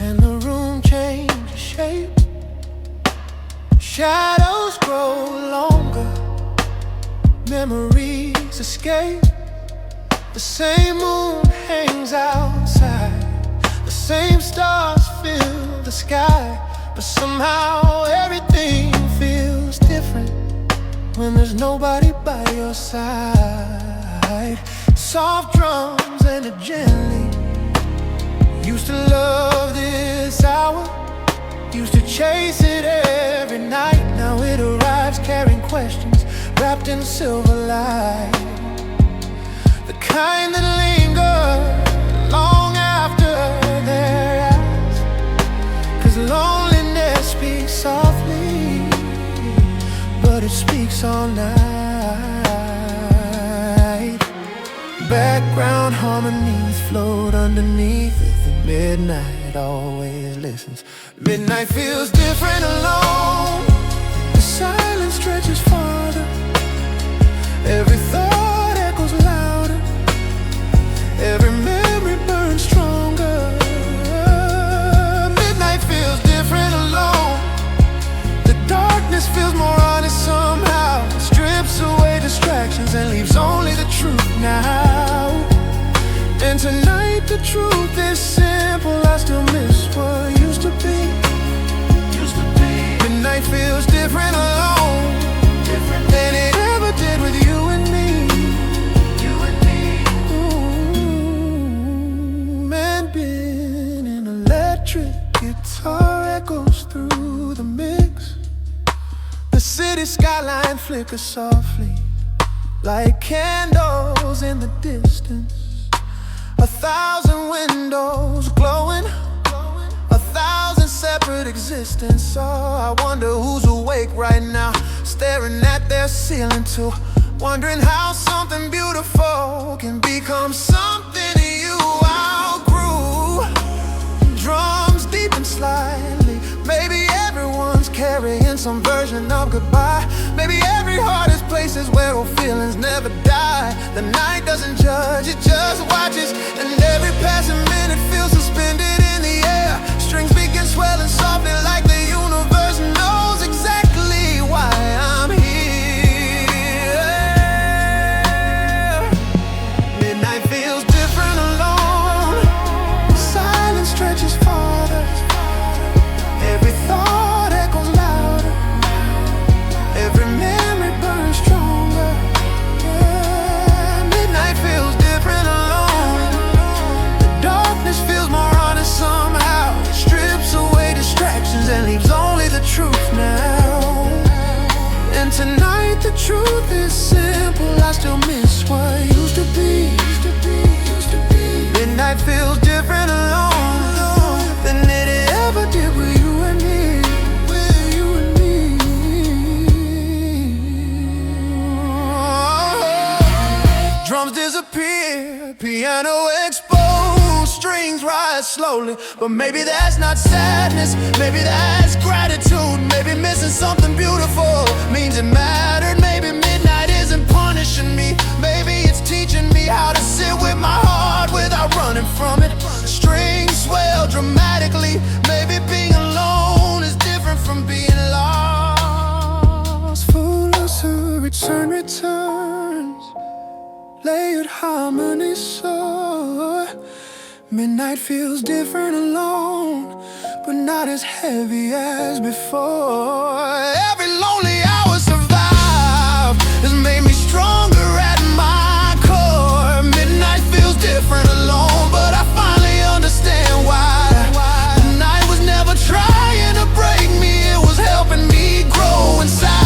and the room changes shape. Shadows grow longer, memories escape. The same moon hangs outside, the same stars fill the sky. But somehow everything feels different when there's nobody by your side. Soft drums and a gently. Used to love this hour, used to chase it every night. Now it arrives carrying questions wrapped in silver light, the kind that linger long after their eyes. 'Cause loneliness speaks softly, but it speaks all night. Background harmonies float underneath it. The midnight always listens. Midnight feels different alone. The silence stretches farther. Every thought echoes louder. Every memory burns stronger. Midnight feels different alone. The darkness feels more honest somehow. Strips away distractions and leaves only the truth now. And tonight the truth is simple. I still miss what used to be. Midnight feels different alone, different than it ever did with you and me. Ooh, man, been an electric guitar echoes through the mix. The city skyline flickers softly like candles in the distance. 1,000 windows glowing, 1,000 separate existence. Oh, I wonder who's awake right now, staring at their ceiling too, wondering how something beautiful can become something you outgrew. Drums deepen slightly. Maybe everyone's carrying some version of goodbye. Maybe every heart is places where old feelings never die. The night doesn't judge, it just watches. And every passing minute feels suspended in the air. Strings begin swelling softly like the universe knows exactly why I'm here. Midnight feels different alone. Silence stretches farther. Every thought echoes louder. Every memory burns stronger. Midnight feels different alone. The darkness feels more honest somehow. It strips away distractions truth now. And tonight the truth is simple, I still miss what used to be. Midnight feels different alone than it ever did with you and me. Drums disappear, piano exposed, strings rise slowly. But maybe that's not sadness, maybe that's gratitude. Maybe missing something beautiful means it mattered. Maybe midnight isn't punishing me, maybe it's teaching me how to sit with my heart without running from it. Strings swell dramatically, maybe being alone is different from being lost. Full of returns, layered harmony soar. Midnight feels different alone, but not as heavy as before. Every lonely hour survived has made me stronger at my core. Midnight feels different alone, but I finally understand why. The night was never trying to break me, it was helping me grow inside.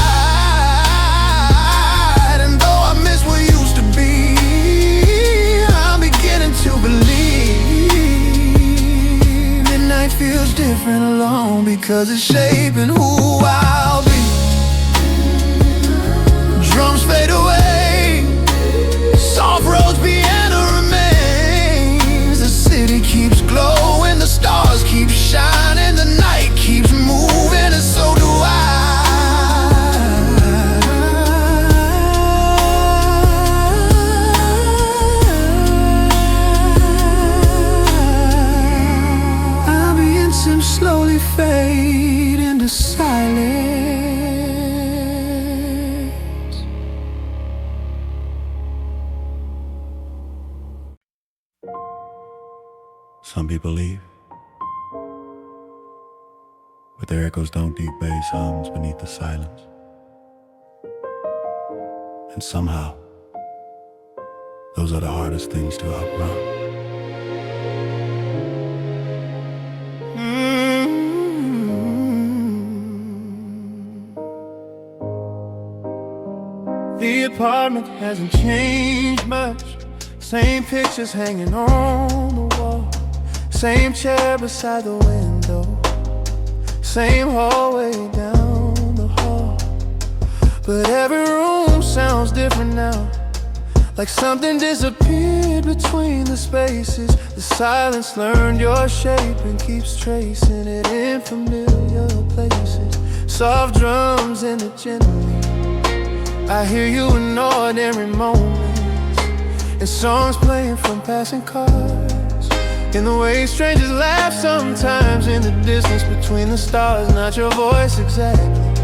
Feels different alone because it's shaping who I'll be. Drums fade away, soft rose piano remains. The city keeps glowing, the stars keep shining, the night keeps moving, and so do I. Slowly fade into silence. Some people leave, but their echoes don't deep bass hums beneath the silence. And somehow, those are the hardest things to outrun. The apartment hasn't changed much. Same pictures hanging on the wall, same chair beside the window, same hallway down the hall. But every room sounds different now, like something disappeared between the spaces. The silence learned your shape and keeps tracing it in familiar places. Soft drums in the gently, I hear you in ordinary moments, and songs playing from passing cars. In the way strangers laugh sometimes, in the distance between the stars. Not your voice exactly,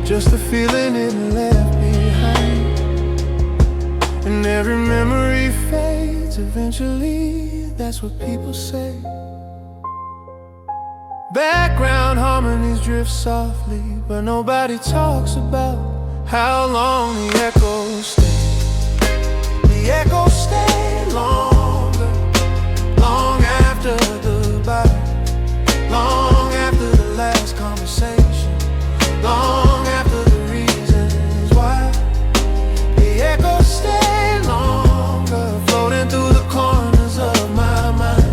just the feeling it left behind. And every memory fades eventually, that's what people say. Background harmonies drift softly, but nobody talks about how long the echoes stay. The echoes stay longer, long after the goodbye, long after the last conversation, long after the reasons why. The echoes stay longer, floating through the corners of my mind,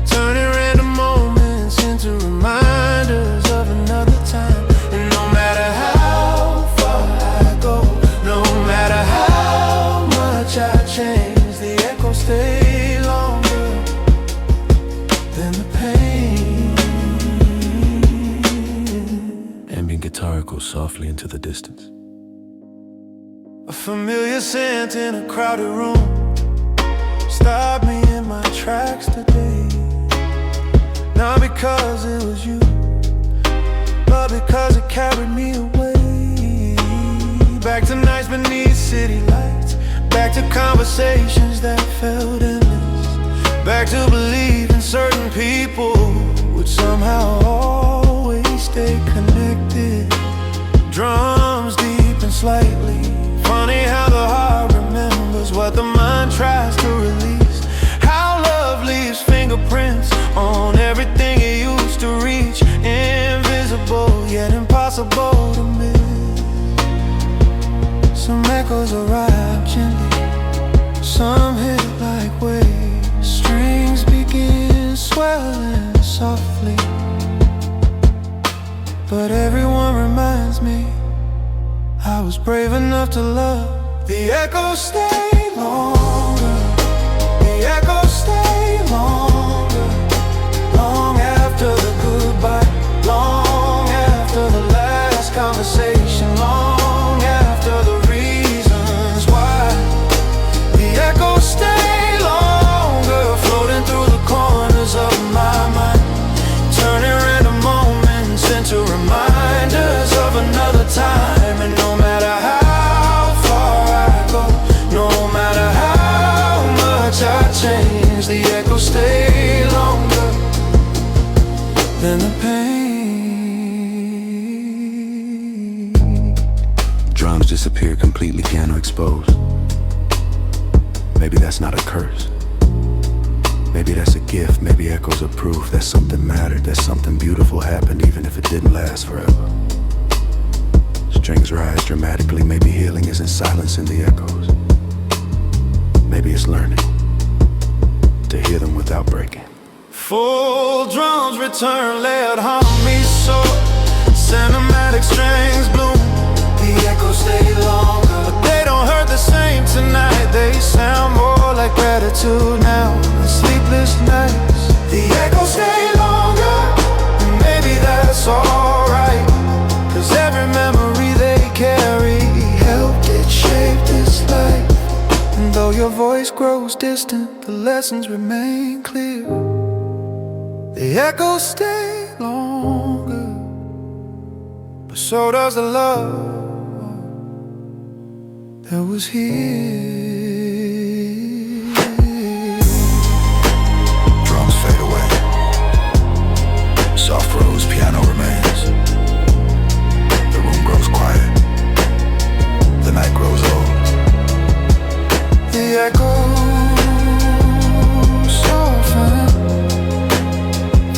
turning random moments into reminders of another time. And no matter how far I go, no matter how much I change, the echoes stay longer than the pain. Ambient guitar echoes softly into the distance. A familiar scent in a crowded room stopped me in my tracks today. Not because it was you, but because it carried me away. Back to nights beneath city lights, back to conversations that felt endless, back to believing certain people would somehow always stay connected. Drums deep and slightly, funny how the heart remembers what the mind tries to release. How love leaves fingerprints on everything it used to reach. Invisible impossible to miss. Some echoes arrive gently, some hit like waves. Strings begin swelling softly, but everyone reminds me I was brave enough to love. The echoes stay longer, the echoes stay longer, long after the goodbye, long after the last conversation, long after the reasons why. The echoes stay longer, floating through the corners of my mind, turning random moments into reminders of another time. And no matter how far I go, no matter how much I change, the echoes stay longer than the pain. Drums disappear completely, piano exposed. Maybe that's not a curse. Maybe that's a gift. Maybe echoes are proof that something mattered, that something beautiful happened, even if it didn't last forever. Strings rise dramatically. Maybe healing isn't silence in the echoes. Maybe it's learning to hear them without breaking. Full drums return, let harmony soar, cinematic strings bloom. The echoes stay longer, but they don't hurt the same tonight. They sound more like gratitude now than sleepless nights. The echoes stay longer, and maybe that's alright, 'cause every memory they carry helped it shape this life. And though your voice grows distant, the lessons remain clear. The echoes stay longer, but so does the love that was here. Drums fade away. Soft rose, piano remains. The room grows quiet. The night grows old. The echoes soften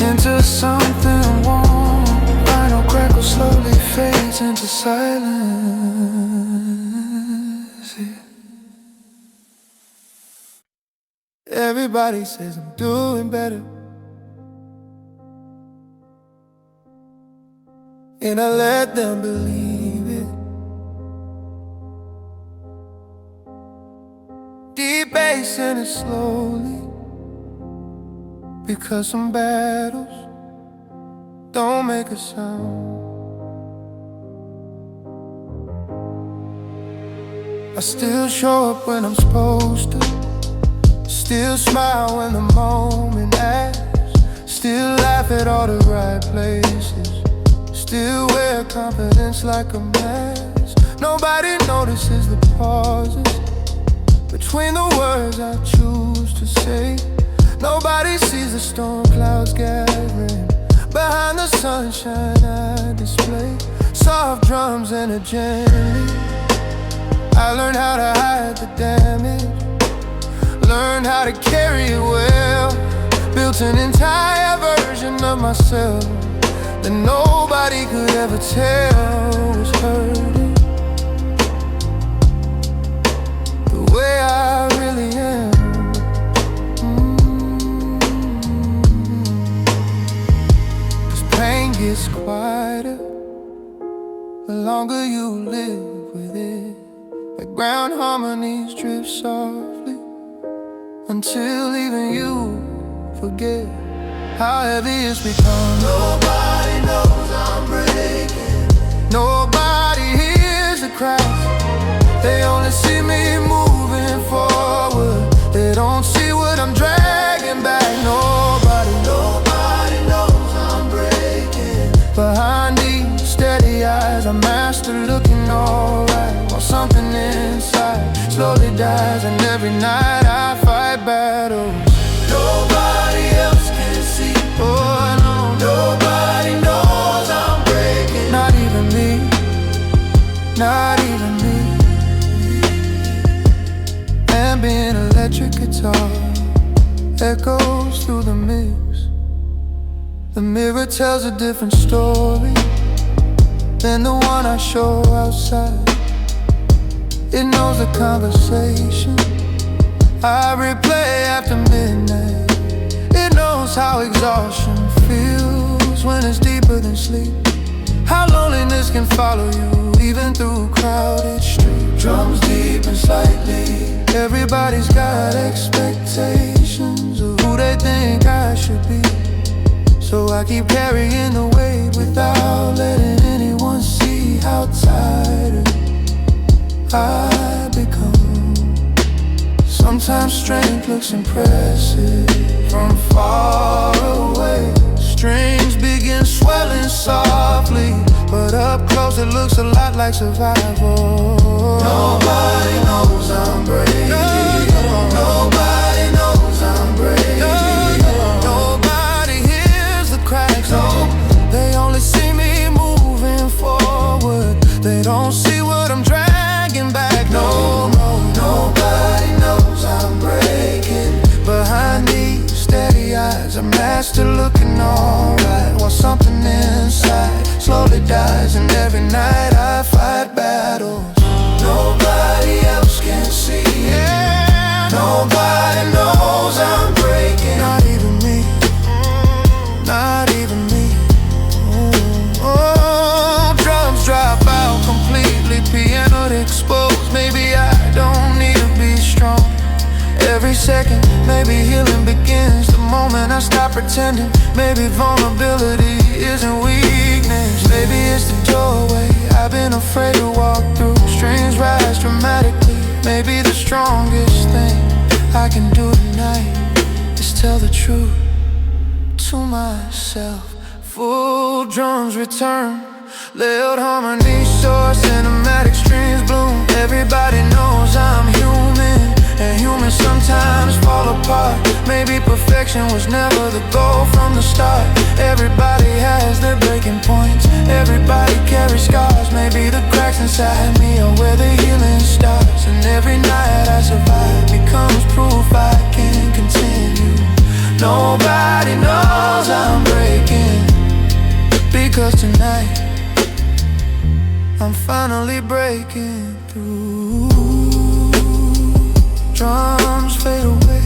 into something warm. Final crackle slowly fades into silence. Everybody says I'm doing better, and I let them believe it. Deep bass in it slowly, because some battles don't make a sound. I still show up when I'm supposed to, still smile when the moment asks, still laugh at all the right places, still wear confidence like a mask. Nobody notices the pauses between the words I choose to say. Nobody sees the storm clouds gathering behind the sunshine I display. Soft drums and a gently, I learned how to hide the damage, learned how to carry it well. Built an entire version of myself that nobody could ever tell was hurting the way I really am. Pain gets quieter the longer you live with it. Background harmonies drift softly until even you forget how heavy it's become. Nobody knows I'm breaking, nobody hears the cracks. They only see me moving forward, they don't see what I'm dragging back. Nobody knows I'm breaking. Behind these steady eyes, I master looking alright, while something inside slowly dies. And every night I fight battles nobody else can see. Oh, I know nobody knows I'm breaking. Not even me, not even me. Ambient electric guitar echoes through the mix. The mirror tells a different story. than the one I show outside. It knows the conversation I replay after midnight. It knows how exhaustion feels when it's deeper than sleep, how loneliness can follow you even through crowded streets. Drums deep and slightly, everybody's got expectations of who they think I should be. So I keep carrying the weight without letting anyone see how tired I become. Sometimes strength looks impressive from far away. Strings begin swelling softly, but up close it looks a lot like survival. Nobody knows I'm breaking. Nobody knows I'm breaking. Nobody hears the cracks. No, they only see me moving forward. They don't see what I'm dragging back. No, nobody knows I'm breaking. Behind these steady eyes, a master looking alright, while something inside slowly dies. And every night I fight battles nobody else can see. Yeah. Nobody knows I'm breaking. Not even me. Not even me. Oh, drums drop out completely, piano exposed. Maybe I don't need to be strong. Every second, maybe healing begins the moment I stop pretending. Maybe vulnerability isn't weakness. Maybe it's the doorway I've been afraid to walk through. Strings rise dramatically. Maybe the strongest thing I can do tonight is tell the truth to myself. Full drums return, loud harmony soar, cinematic streams bloom. Everybody knows I'm human, and humans sometimes fall apart. Maybe perfection was never the goal from the start. Everybody has their breaking points, everybody carries scars. Maybe the cracks inside me are where the healing starts. And every night I survive becomes proof I can continue. Nobody knows I'm breaking, because tonight I'm finally breaking through. Drums fade away,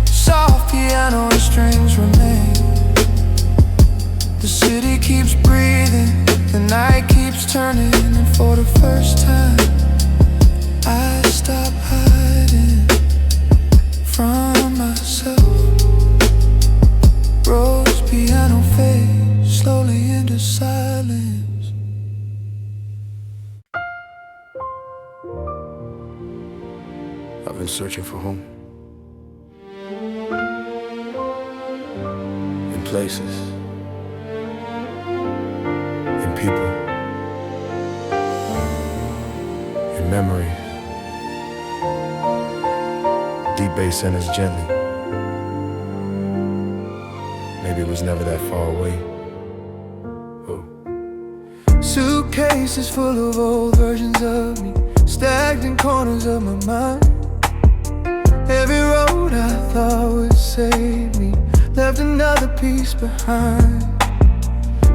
soft piano and strings remain. The city keeps breathing, the night keeps turning. And for the first time I stop hiding from myself. Rose piano fades slowly into silence. I've been searching for home in places, in people, in memory. Deep bass enters gently. Maybe it was never that far away. Oh. Suitcases full of old versions of me, stacked in corners of my mind. Every road I thought would save me left another piece behind.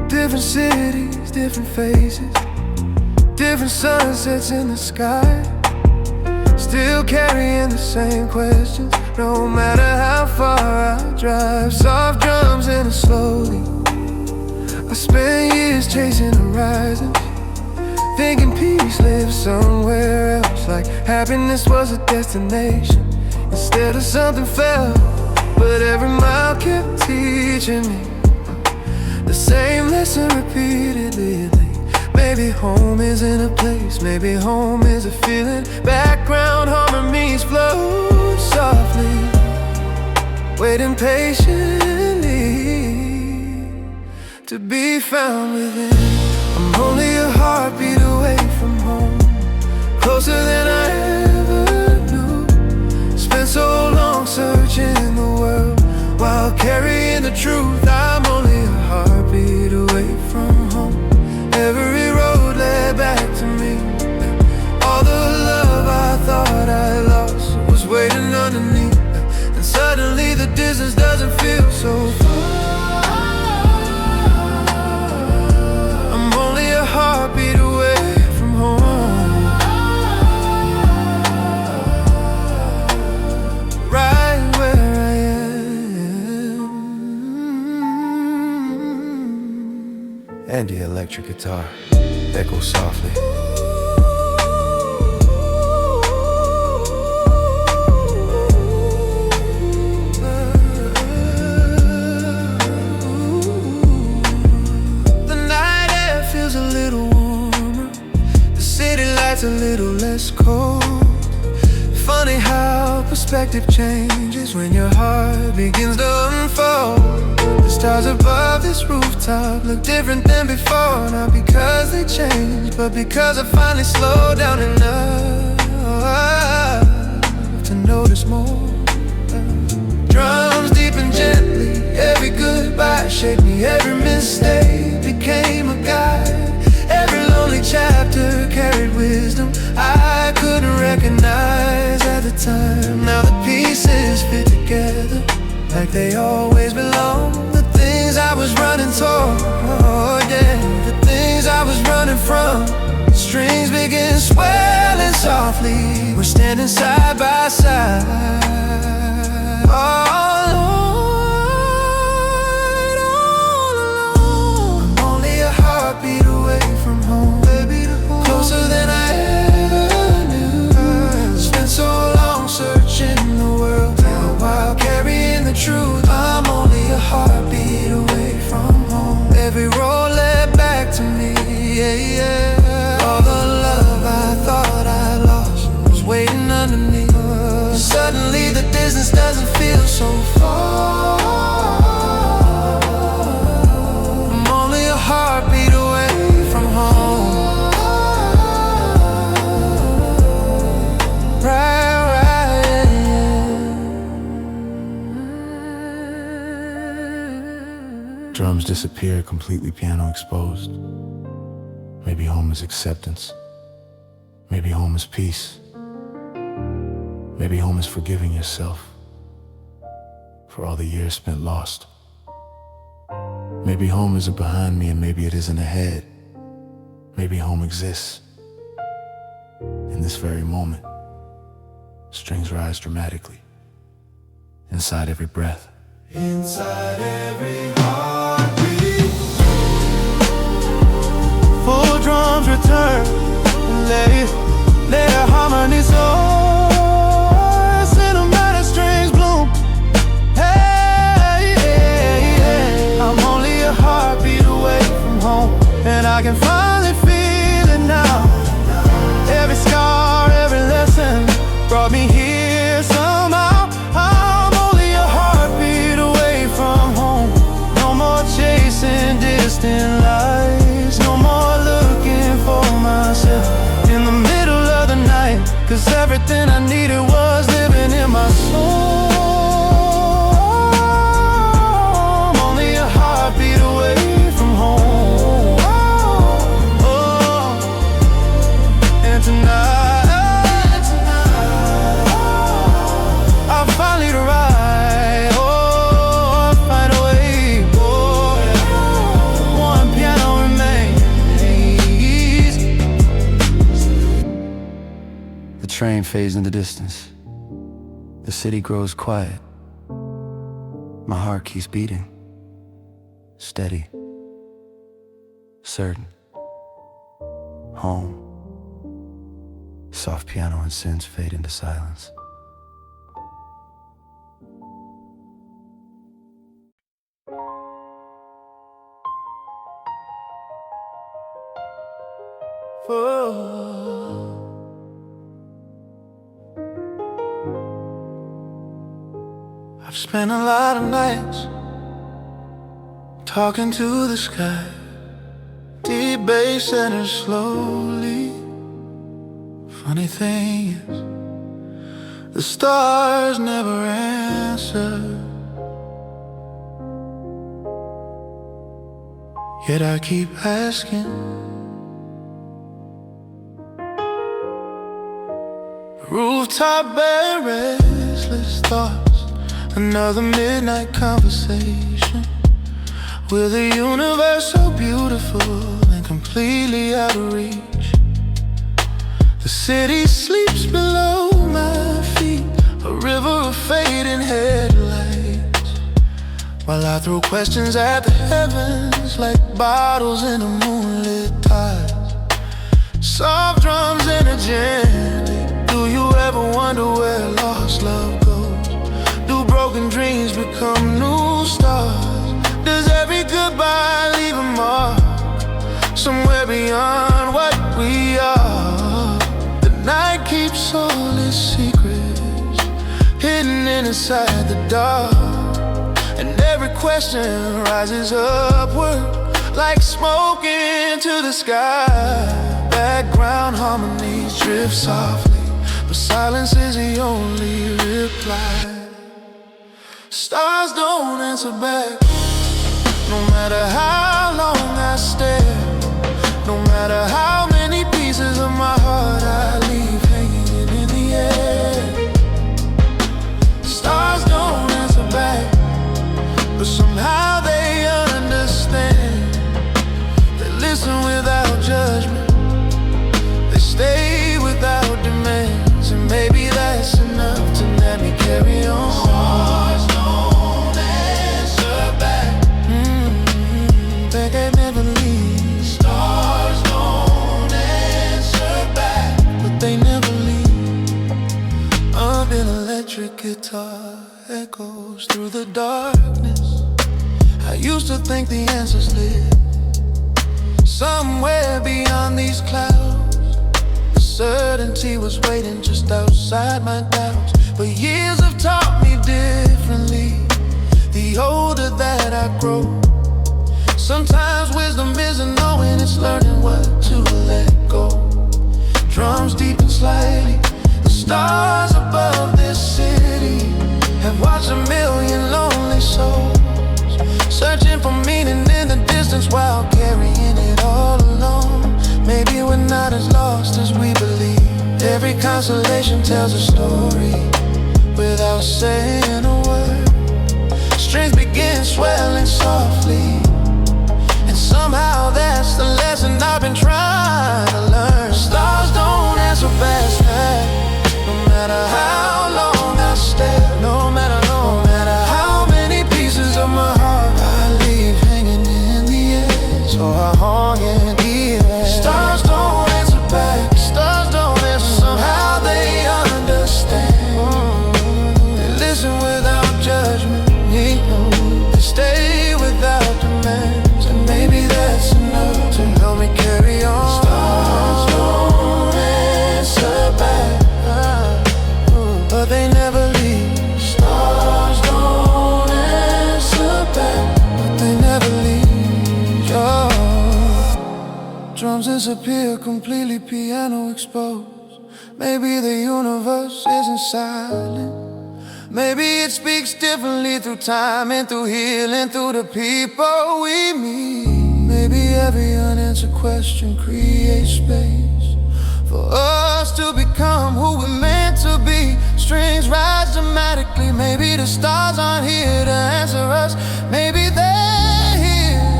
Different cities, different faces, different sunsets in the sky. Still carrying the same questions, no matter how far I drive. Soft drums in a slowly. I spent years chasing horizons, thinking peace lives somewhere else, like happiness was a destination instead of something felt. But every mile kept teaching me the same lesson repeatedly. Maybe home isn't a place, maybe home is a feeling. Background harmonies flow softly, waiting patiently to be found within. I'm only a heartbeat away from home, closer than I ever knew. Spent so long searching the world while carrying the truth. I'm only a heartbeat away from home. Every road led back to me. All the love I thought I lost was waiting underneath. And suddenly the distance doesn't feel so far. I'm only a electric guitar echoes softly. The night air feels a little warmer, the city lights a little less cold. Funny how perspective changes when your heart begins to unfold. The stars above this rooftop look different than before, not because they changed, but because I finally slowed down enough to notice more. Drums deep and gently, every goodbye shaped me, every mistake became a guide. Every lonely chapter carried wisdom I couldn't recognize at the time. Now the pieces fit together like they always belong. The things I was running toward, oh yeah, the things I was running from. Strings begin swelling softly, we're standing side by side. All alone, I'm only a heartbeat away from home, baby, closer than I ever knew. Spent so long searching the world now while carrying the truth. I'm only a heartbeat away from home. Every road led back to me, yeah, yeah. All the love I thought I lost was waiting underneath. Suddenly the distance doesn't feel so far. I'm only a heartbeat away from home. Right, yeah. Drums disappear, completely piano exposed. Maybe home is acceptance. Maybe home is peace. Maybe home is forgiving yourself for all the years spent lost. Maybe home isn't behind me and maybe it isn't ahead. Maybe home exists in this very moment. Strings rise dramatically inside every breath. Inside every heartbeat, full drums return and lay their harmonies on. Cinematic strings bloom. Hey, hey, hey. I'm only a heartbeat away from home, and I can finally feel it now. Every scar, every lesson brought me here somehow. I'm only a heartbeat away from home. No more chasing distant lights, no more looking for myself in the middle of the night, 'cause everything I needed was living in my soul. I'm only a heartbeat away from home. Oh, and tonight I'll finally arrive. Oh, I'll find a way. Oh, one piano remains. The train fades in the distance. The city grows quiet. My heart keeps beating. Steady. Certain. Home. Soft piano and synths fade into silence. I've spent a lot of nights talking to the sky. Deep bass enters slowly. Funny thing is, the stars never answer. Yet I keep asking. Rooftop bed, restless thoughts. Another midnight conversation with a universe so beautiful and completely out of reach. The city sleeps below my feet, a river of fading headlights. while I throw questions at the heavens like bottles in a moonlit tide. Soft drums energetic. Do you ever wonder where lost love goes? Do broken dreams become new stars? Does every goodbye leave a mark somewhere beyond what we are? The night keeps all its secrets hidden inside the dark, and every question rises upward like smoke into the sky. Background harmonies drift softly, but silence is the only reply. Stars don't answer back, no matter how long I stare, no matter how many pieces of my heart I leave hanging in the air. Stars don't answer back, but somehow they understand. They listen without judgment, they stay without demands, and maybe that's enough to let me carry on. Stars don't answer back, they can't never leave. Stars don't answer back, but they never leave. An electric guitar echoes through the darkness. I used to think the answers lived somewhere beyond these clouds. The certainty was waiting just outside my doubts, but years have taught me differently. The older that I grow, sometimes wisdom isn't knowing, it's learning what to let go. Drums deepen slightly, the stars above this city have watched a million lonely souls searching for meaning in the distance while carrying it all alone. Maybe we're not as lost as we believe. Every constellation tells a story without saying a word. Strings begin swelling softly, and somehow that's the lesson I've been trying to learn. Stars don't answer fast, no matter how long I stare, no matter how many pieces of my heart I leave hanging in the air. So I hung in the air. Stars don't answer back, stars don't answer. Somehow they understand. They listen without judgment, they stay without demands, and maybe that's enough to help me carry on. Stars don't answer back, but they never leave. Stars don't answer back, but they never leave. Oh. Drums disappear completely, piano exposed. Maybe the universe isn't silent. Maybe it speaks differently through time and through healing, through the people we meet. Maybe every unanswered question creates space for us to become who we're meant to be. Strings rise dramatically. Maybe the stars aren't here to answer us. Maybe they're here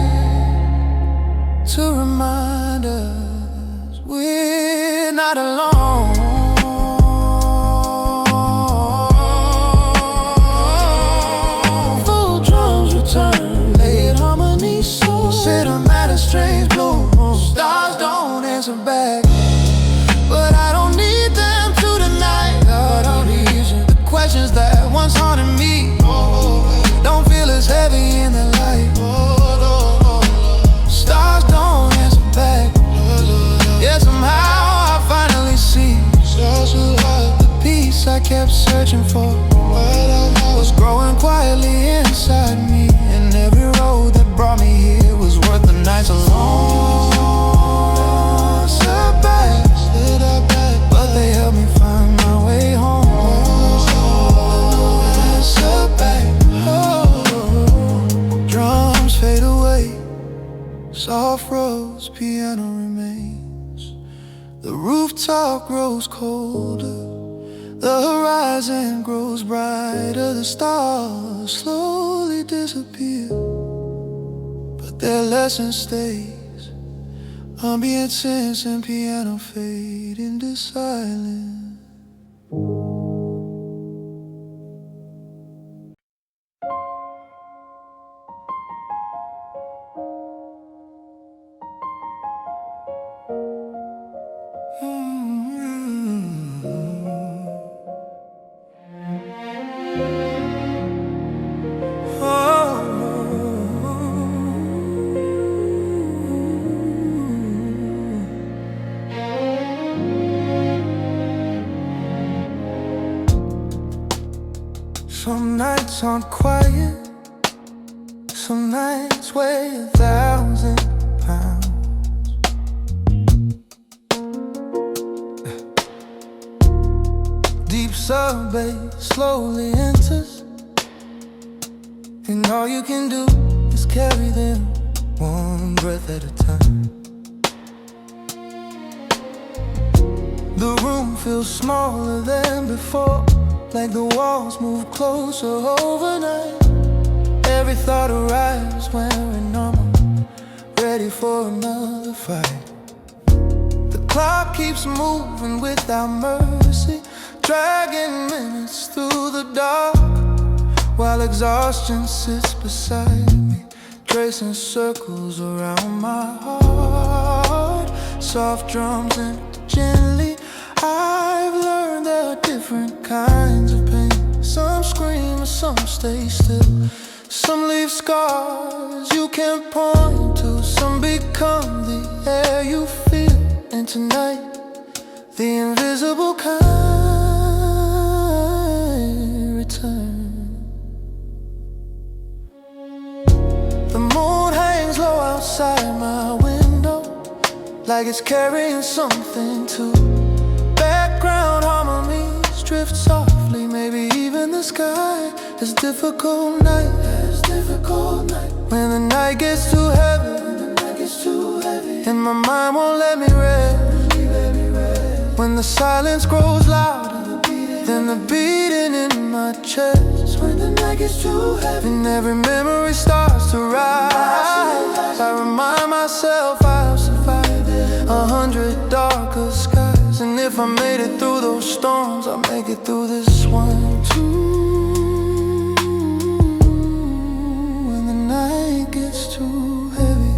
to remind us we're not alone. Full drums return, layered harmonies soar. Sit them at a strange blue moon. Stars don't answer back, but I don't need them to tonight. God, I'll reason the questions that once haunted me don't feel as heavy in the light. Stars don't answer back, yeah, somehow I finally see the peace I kept searching for was growing quietly inside me, and every road that brought me here was worth the nights alone. Setbacks, but they helped me find my way home. Setback, drums fade away, soft rose, piano remains. The rooftop grows colder, the horizon grows brighter. The stars slowly disappear, but their lesson stays. Ambient synths and piano fade into silence. nights aren't quiet. Some nights weigh 1,000 pounds. Deep sub-bass slowly enters, and all you can do is carry them one breath at a time. The room feels smaller than before, like the walls move closer overnight. Every thought arrives wearing armor, ready for another fight. The clock keeps moving without mercy, dragging minutes through the dark, while exhaustion sits beside me, tracing circles around my heart. Soft drums and gently, I've learned there are different kinds of pain. Some scream and some stay still. Some leave scars you can't point to. Some become the air you feel. And tonight, the invisible kind return. The moon hangs low outside my window, like it's carrying something too. Background harmonies drift softly. Maybe even the sky has difficult night. When the night gets too heavy, and my mind won't let me rest. When the silence grows louder than the beating in my chest. When the night gets too heavy, and every memory starts to rise, I remind myself I've survived 100 darker skies. And if I made it through those storms, I'll make it through this one too. When the night gets too heavy,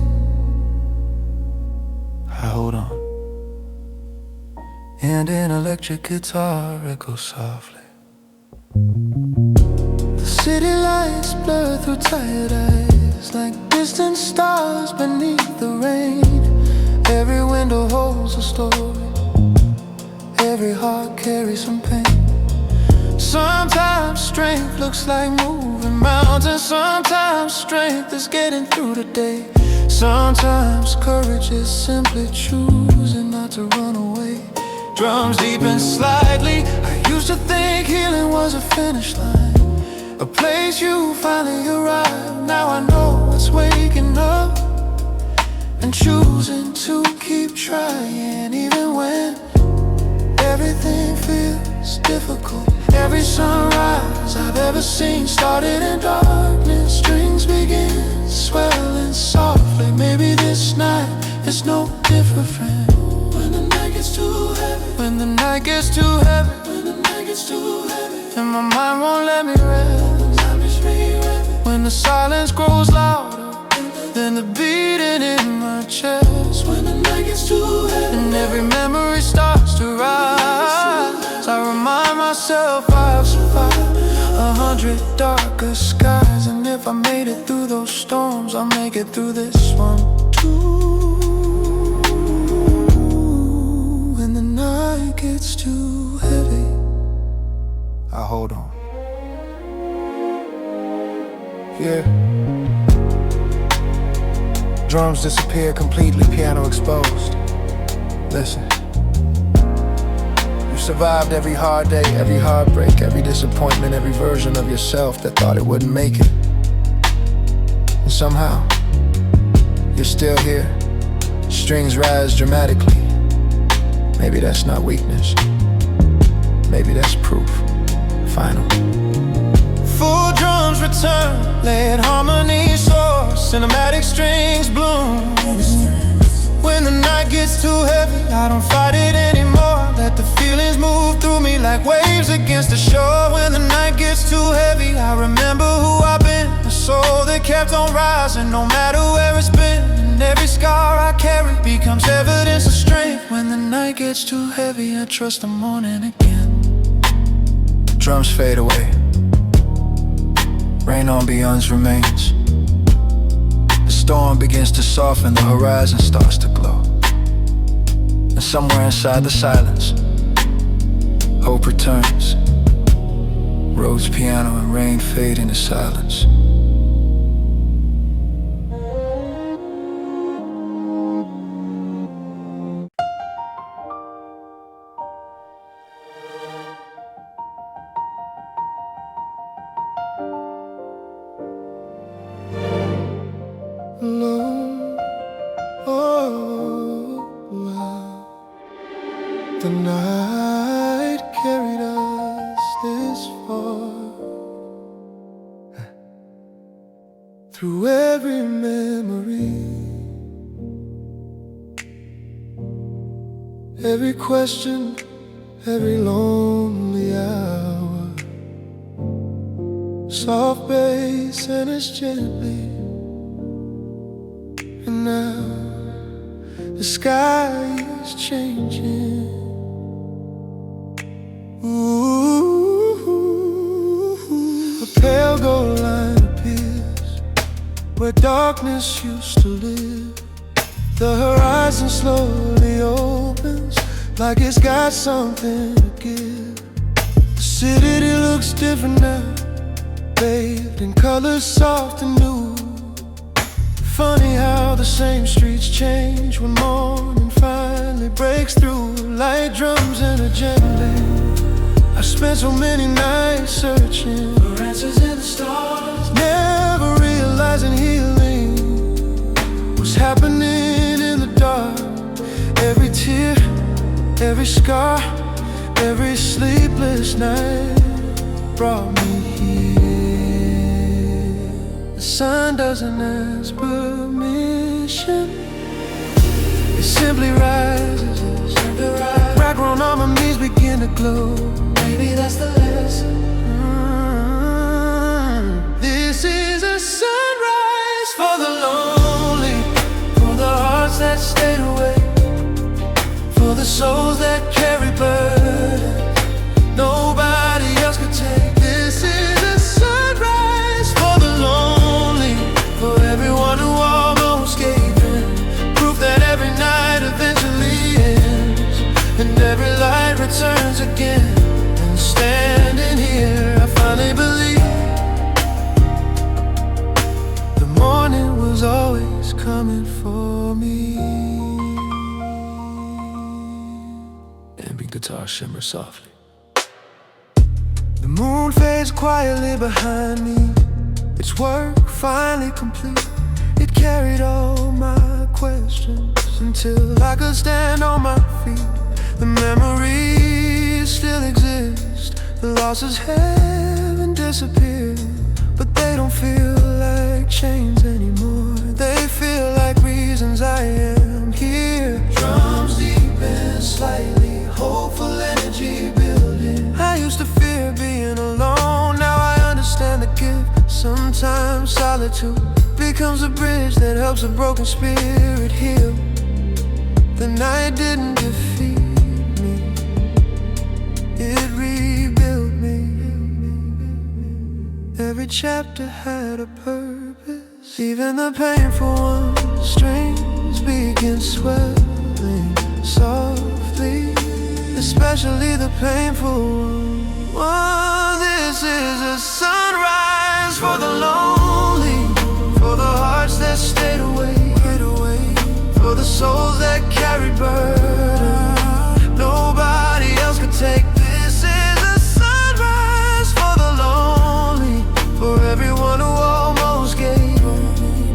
I hold on, and an electric guitar echoes softly. The city lights blur through tired eyes, like distant stars beneath the rain. Every window holds a story, every heart carries some pain. Sometimes strength looks like moving mountains. Sometimes strength is getting through the day. Sometimes courage is simply choosing not to run away. Drums deepen slightly. I used to think healing was a finish line, a place you finally arrive. Now I know it's waking up and choosing to keep trying, even when everything feels difficult. Every sunrise I've ever seen started in darkness. Strings begin swelling softly. Maybe this night is no different. When the night gets too heavy, when the night gets too heavy, when the night gets too heavy, and my mind won't let me rest. When the silence grows louder than the beating in my chest. When the night gets too heavy, and every memory starts to rise, I remind myself I've survived 100 darker skies. And if I made it through those storms, I'll make it through this one too. When the night gets too heavy, I hold on. Yeah. Drums disappear completely, piano exposed. Listen. You survived every hard day, every heartbreak, every disappointment, every version of yourself that thought it wouldn't make it. And somehow, you're still here. Strings rise dramatically. Maybe that's not weakness. Maybe that's proof. Final. Full drums return, layered harmony soar, cinematic strings bloom. When the night gets too heavy, I don't fight it anymore. Let the feelings move through me like waves against the shore. When the night gets too heavy, I remember who I've been, the soul that kept on rising no matter where it's been. And every scar I carry becomes evidence of strength. When the night gets too heavy, I trust the morning again. Drums fade away, rain on beyond's remains. The storm begins to soften, the horizon starts to glow. And somewhere inside the silence, hope returns. Rose piano and rain fade into silence. Alone, oh, wow. The night carried us this far, through every memory, every question, every lonely hour. Soft bass and it's gently. And now the sky is changing. Ooh, a pale gold line appears where darkness used to live. The horizon slowly opens like it's got something to give. The city looks different now, bathed in colors soft and new. Funny how the same streets change when morning finally breaks through. Like drums in a gently. I spent so many nights searching for answers in the stars, never realizing healing was happening in the dark. Every tear, every scar, every sleepless night brought me here. The sun doesn't ask permission, it simply rises. Right grown on my knees begin to glow. Maybe that's the lesson. This is a sunrise for the lonely, for the hearts that stayed away, for the souls that carry burdens nobody else could take. This is a sunrise for the lonely, for everyone who almost gave in. Proof that every night eventually ends, and every light returns again. And standing here, I finally believe the morning was always coming for me. Ambient guitar shimmer softly. The moon fades quietly behind me, its work finally complete. It carried all my questions until I could stand on my feet. The memories still exist, the losses haven't disappeared, but they don't feel like chains anymore. They feel like reasons I am here. Drums deep and slightly hopeful energy building. I used to fear being alone, now I understand the gift. Sometimes solitude becomes a bridge that helps a broken spirit heal. The night didn't defeat me, it rebuilt me. Every chapter had a purpose, even the painful ones. Strings begin swelling softly, especially the painful one. This is a sunrise for the lonely, for the hearts that stayed away, for the souls that carried burden nobody else could take. This is a sunrise for the lonely, for everyone who almost gave.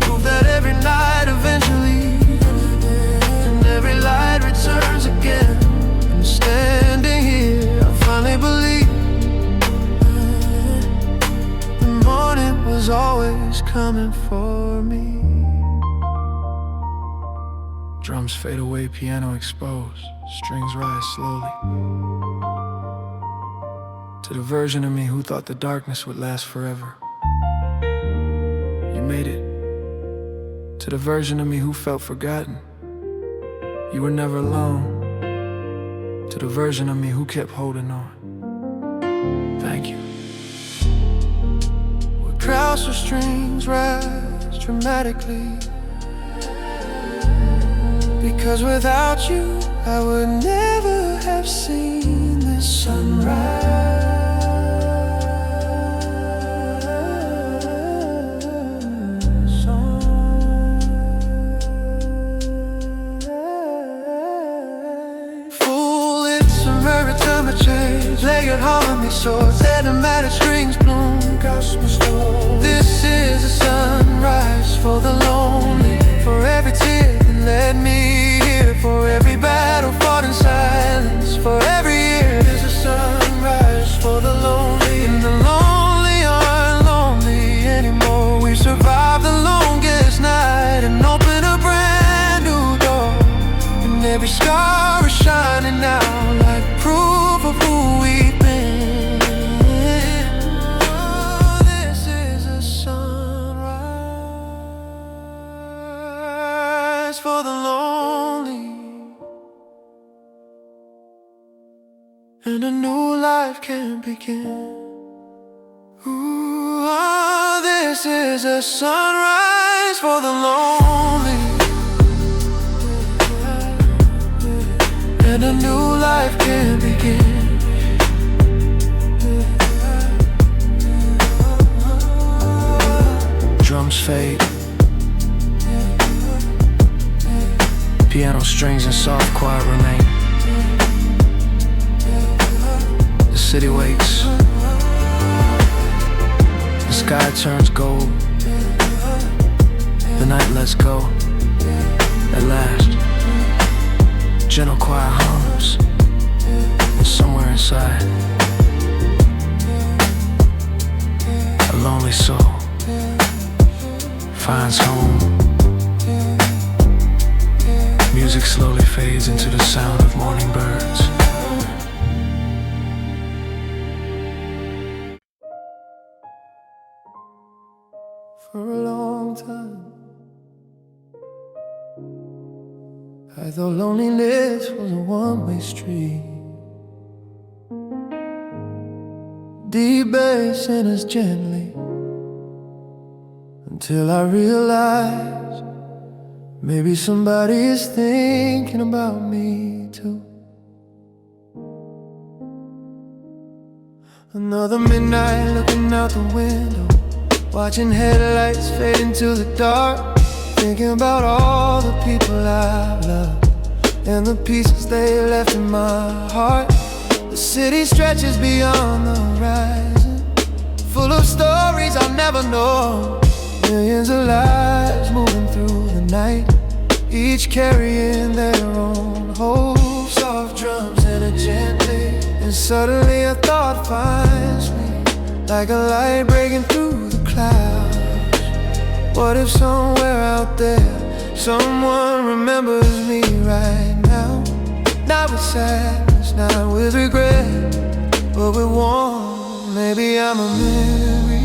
Proof that every night eventually, and every light returns again. I'm standing here, I finally believe the morning was always coming for me. Drums fade away, piano exposed, strings rise slowly. To the version of me who thought the darkness would last forever, you made it. To the version of me who felt forgotten, you were never alone. To the version of me who kept holding on, thank you. Where crowds or strings rise dramatically, because without you, I would never have seen this sunrise. layered harmony soars, enigmatic strings bloom. This is a sunrise for the lonely, for every tear that led me here, for every battle fought in silence, for every year. There's a sunrise for the lonely, and the lonely aren't lonely anymore. We survived the longest night and opened a brand new door, and every scar is shining now like proof of who we've been. This is a sunrise for the lonely, and a new life can begin. Ooh, this is a sunrise for the lonely, and a new life can begin. Drums fade, piano strings and soft choir remain. The city wakes, the sky turns gold, the night lets go at last. Gentle choir hums, and somewhere inside, a lonely soul finds home. Music slowly fades into the sound of morning birds. For a long time, I thought loneliness was a one-way street. Deep bass in us gently, until I realized maybe somebody is thinking about me too. Another midnight looking out the window, watching headlights fade into the dark, thinking about all the people I've loved and the pieces they left in my heart. The city stretches beyond the horizon, full of stories I'll never know. Millions of lives moving through the night, each carrying their own hope. Soft drums in a gently, and suddenly a thought finds me, like a light breaking through the clouds. What if somewhere out there someone remembers me right now? Not with sadness, not with regret, but with warmth. Maybe I'm a memory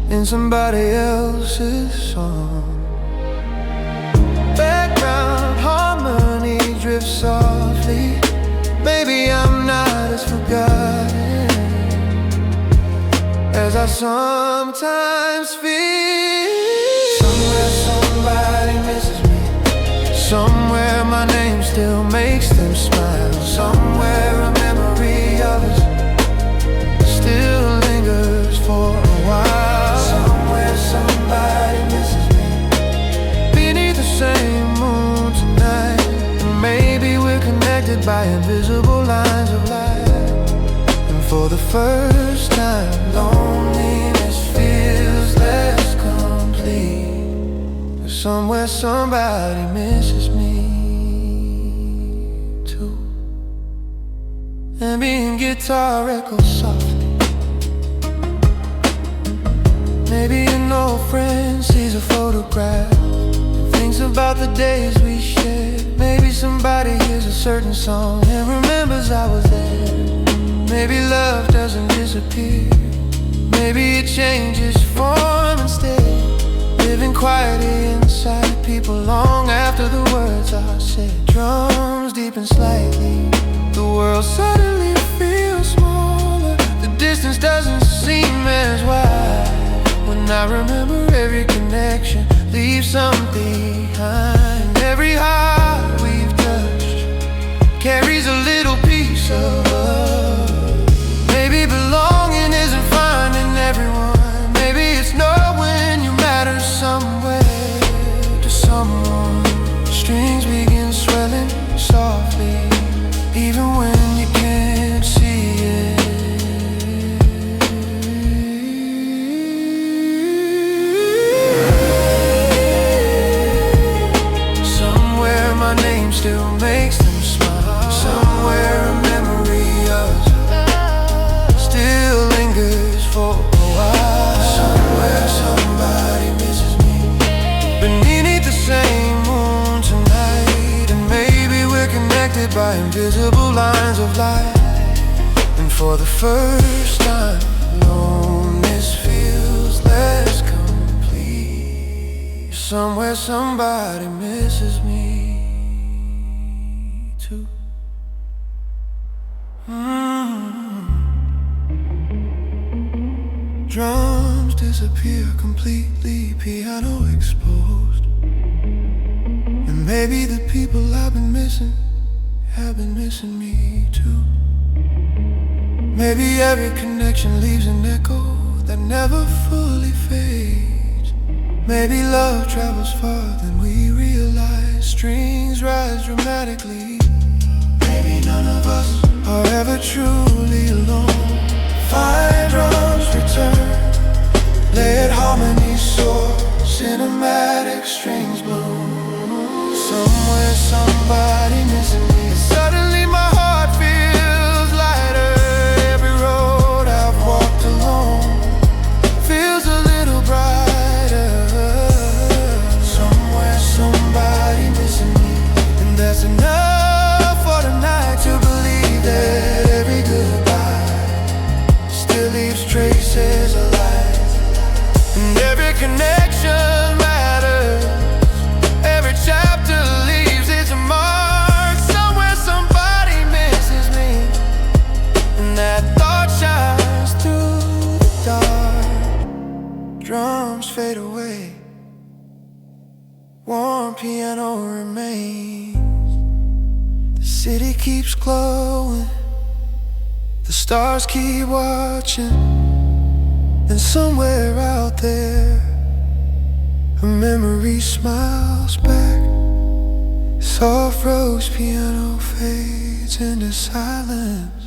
in somebody else's song. Background harmony drifts softly. Maybe I'm not as forgotten as I sometimes feel. Somewhere somebody misses me, somewhere my name still makes them smile, somewhere a memory of us still lingers for a while. Somewhere somebody misses me, beneath the same moon tonight, and maybe we're connected by invisible lines of light. And for the first time, loneliness feels less complete, 'cause somewhere somebody misses me too. Ambient guitar echoes softly. Maybe an old friend sees a photograph and thinks about the days we shared. Maybe somebody hears a certain song and remembers I was there. Maybe love doesn't disappear, maybe it changes form instead, living quietly inside people long after the words are said. Drums deep and slightly, the world suddenly feels smaller, the distance doesn't seem as wide. When I remember every connection leaves something behind. Every heart we've touched carries a little piece of us. Maybe belonging isn't finding everyone, maybe it's knowing you matter somewhere to someone. Strings begin swelling softly, even when you can't see still makes them smile. Somewhere a memory of still lingers for a while. Somewhere somebody misses me beneath the same moon tonight. And maybe we're connected by invisible lines of light. And for the first time, loneliness feels less complete. Somewhere somebody misses me too. Drums disappear completely, piano exposed. And maybe the people I've been missing have been missing me too. Maybe every connection leaves an echo that never fully fades. Maybe love travels far than we realize. Strings rise dramatically. Maybe none of us are ever truly alone. Fire drums return, layered harmonies soar, cinematic strings bloom. Somewhere somebody missing me. Suddenly my heart feels lighter. Every road I've walked alone feels a little brighter. Somewhere somebody missing me. And that's enough for tonight to believe that every goodbye still leaves traces alive. And every connection matters. Every chapter leaves its mark. Somewhere somebody misses me. And that thought shines through the dark. Drums fade away, warm piano remains. The city keeps glowing, the stars keep watching. And somewhere out there, a memory smiles back. Soft rose piano fades into silence.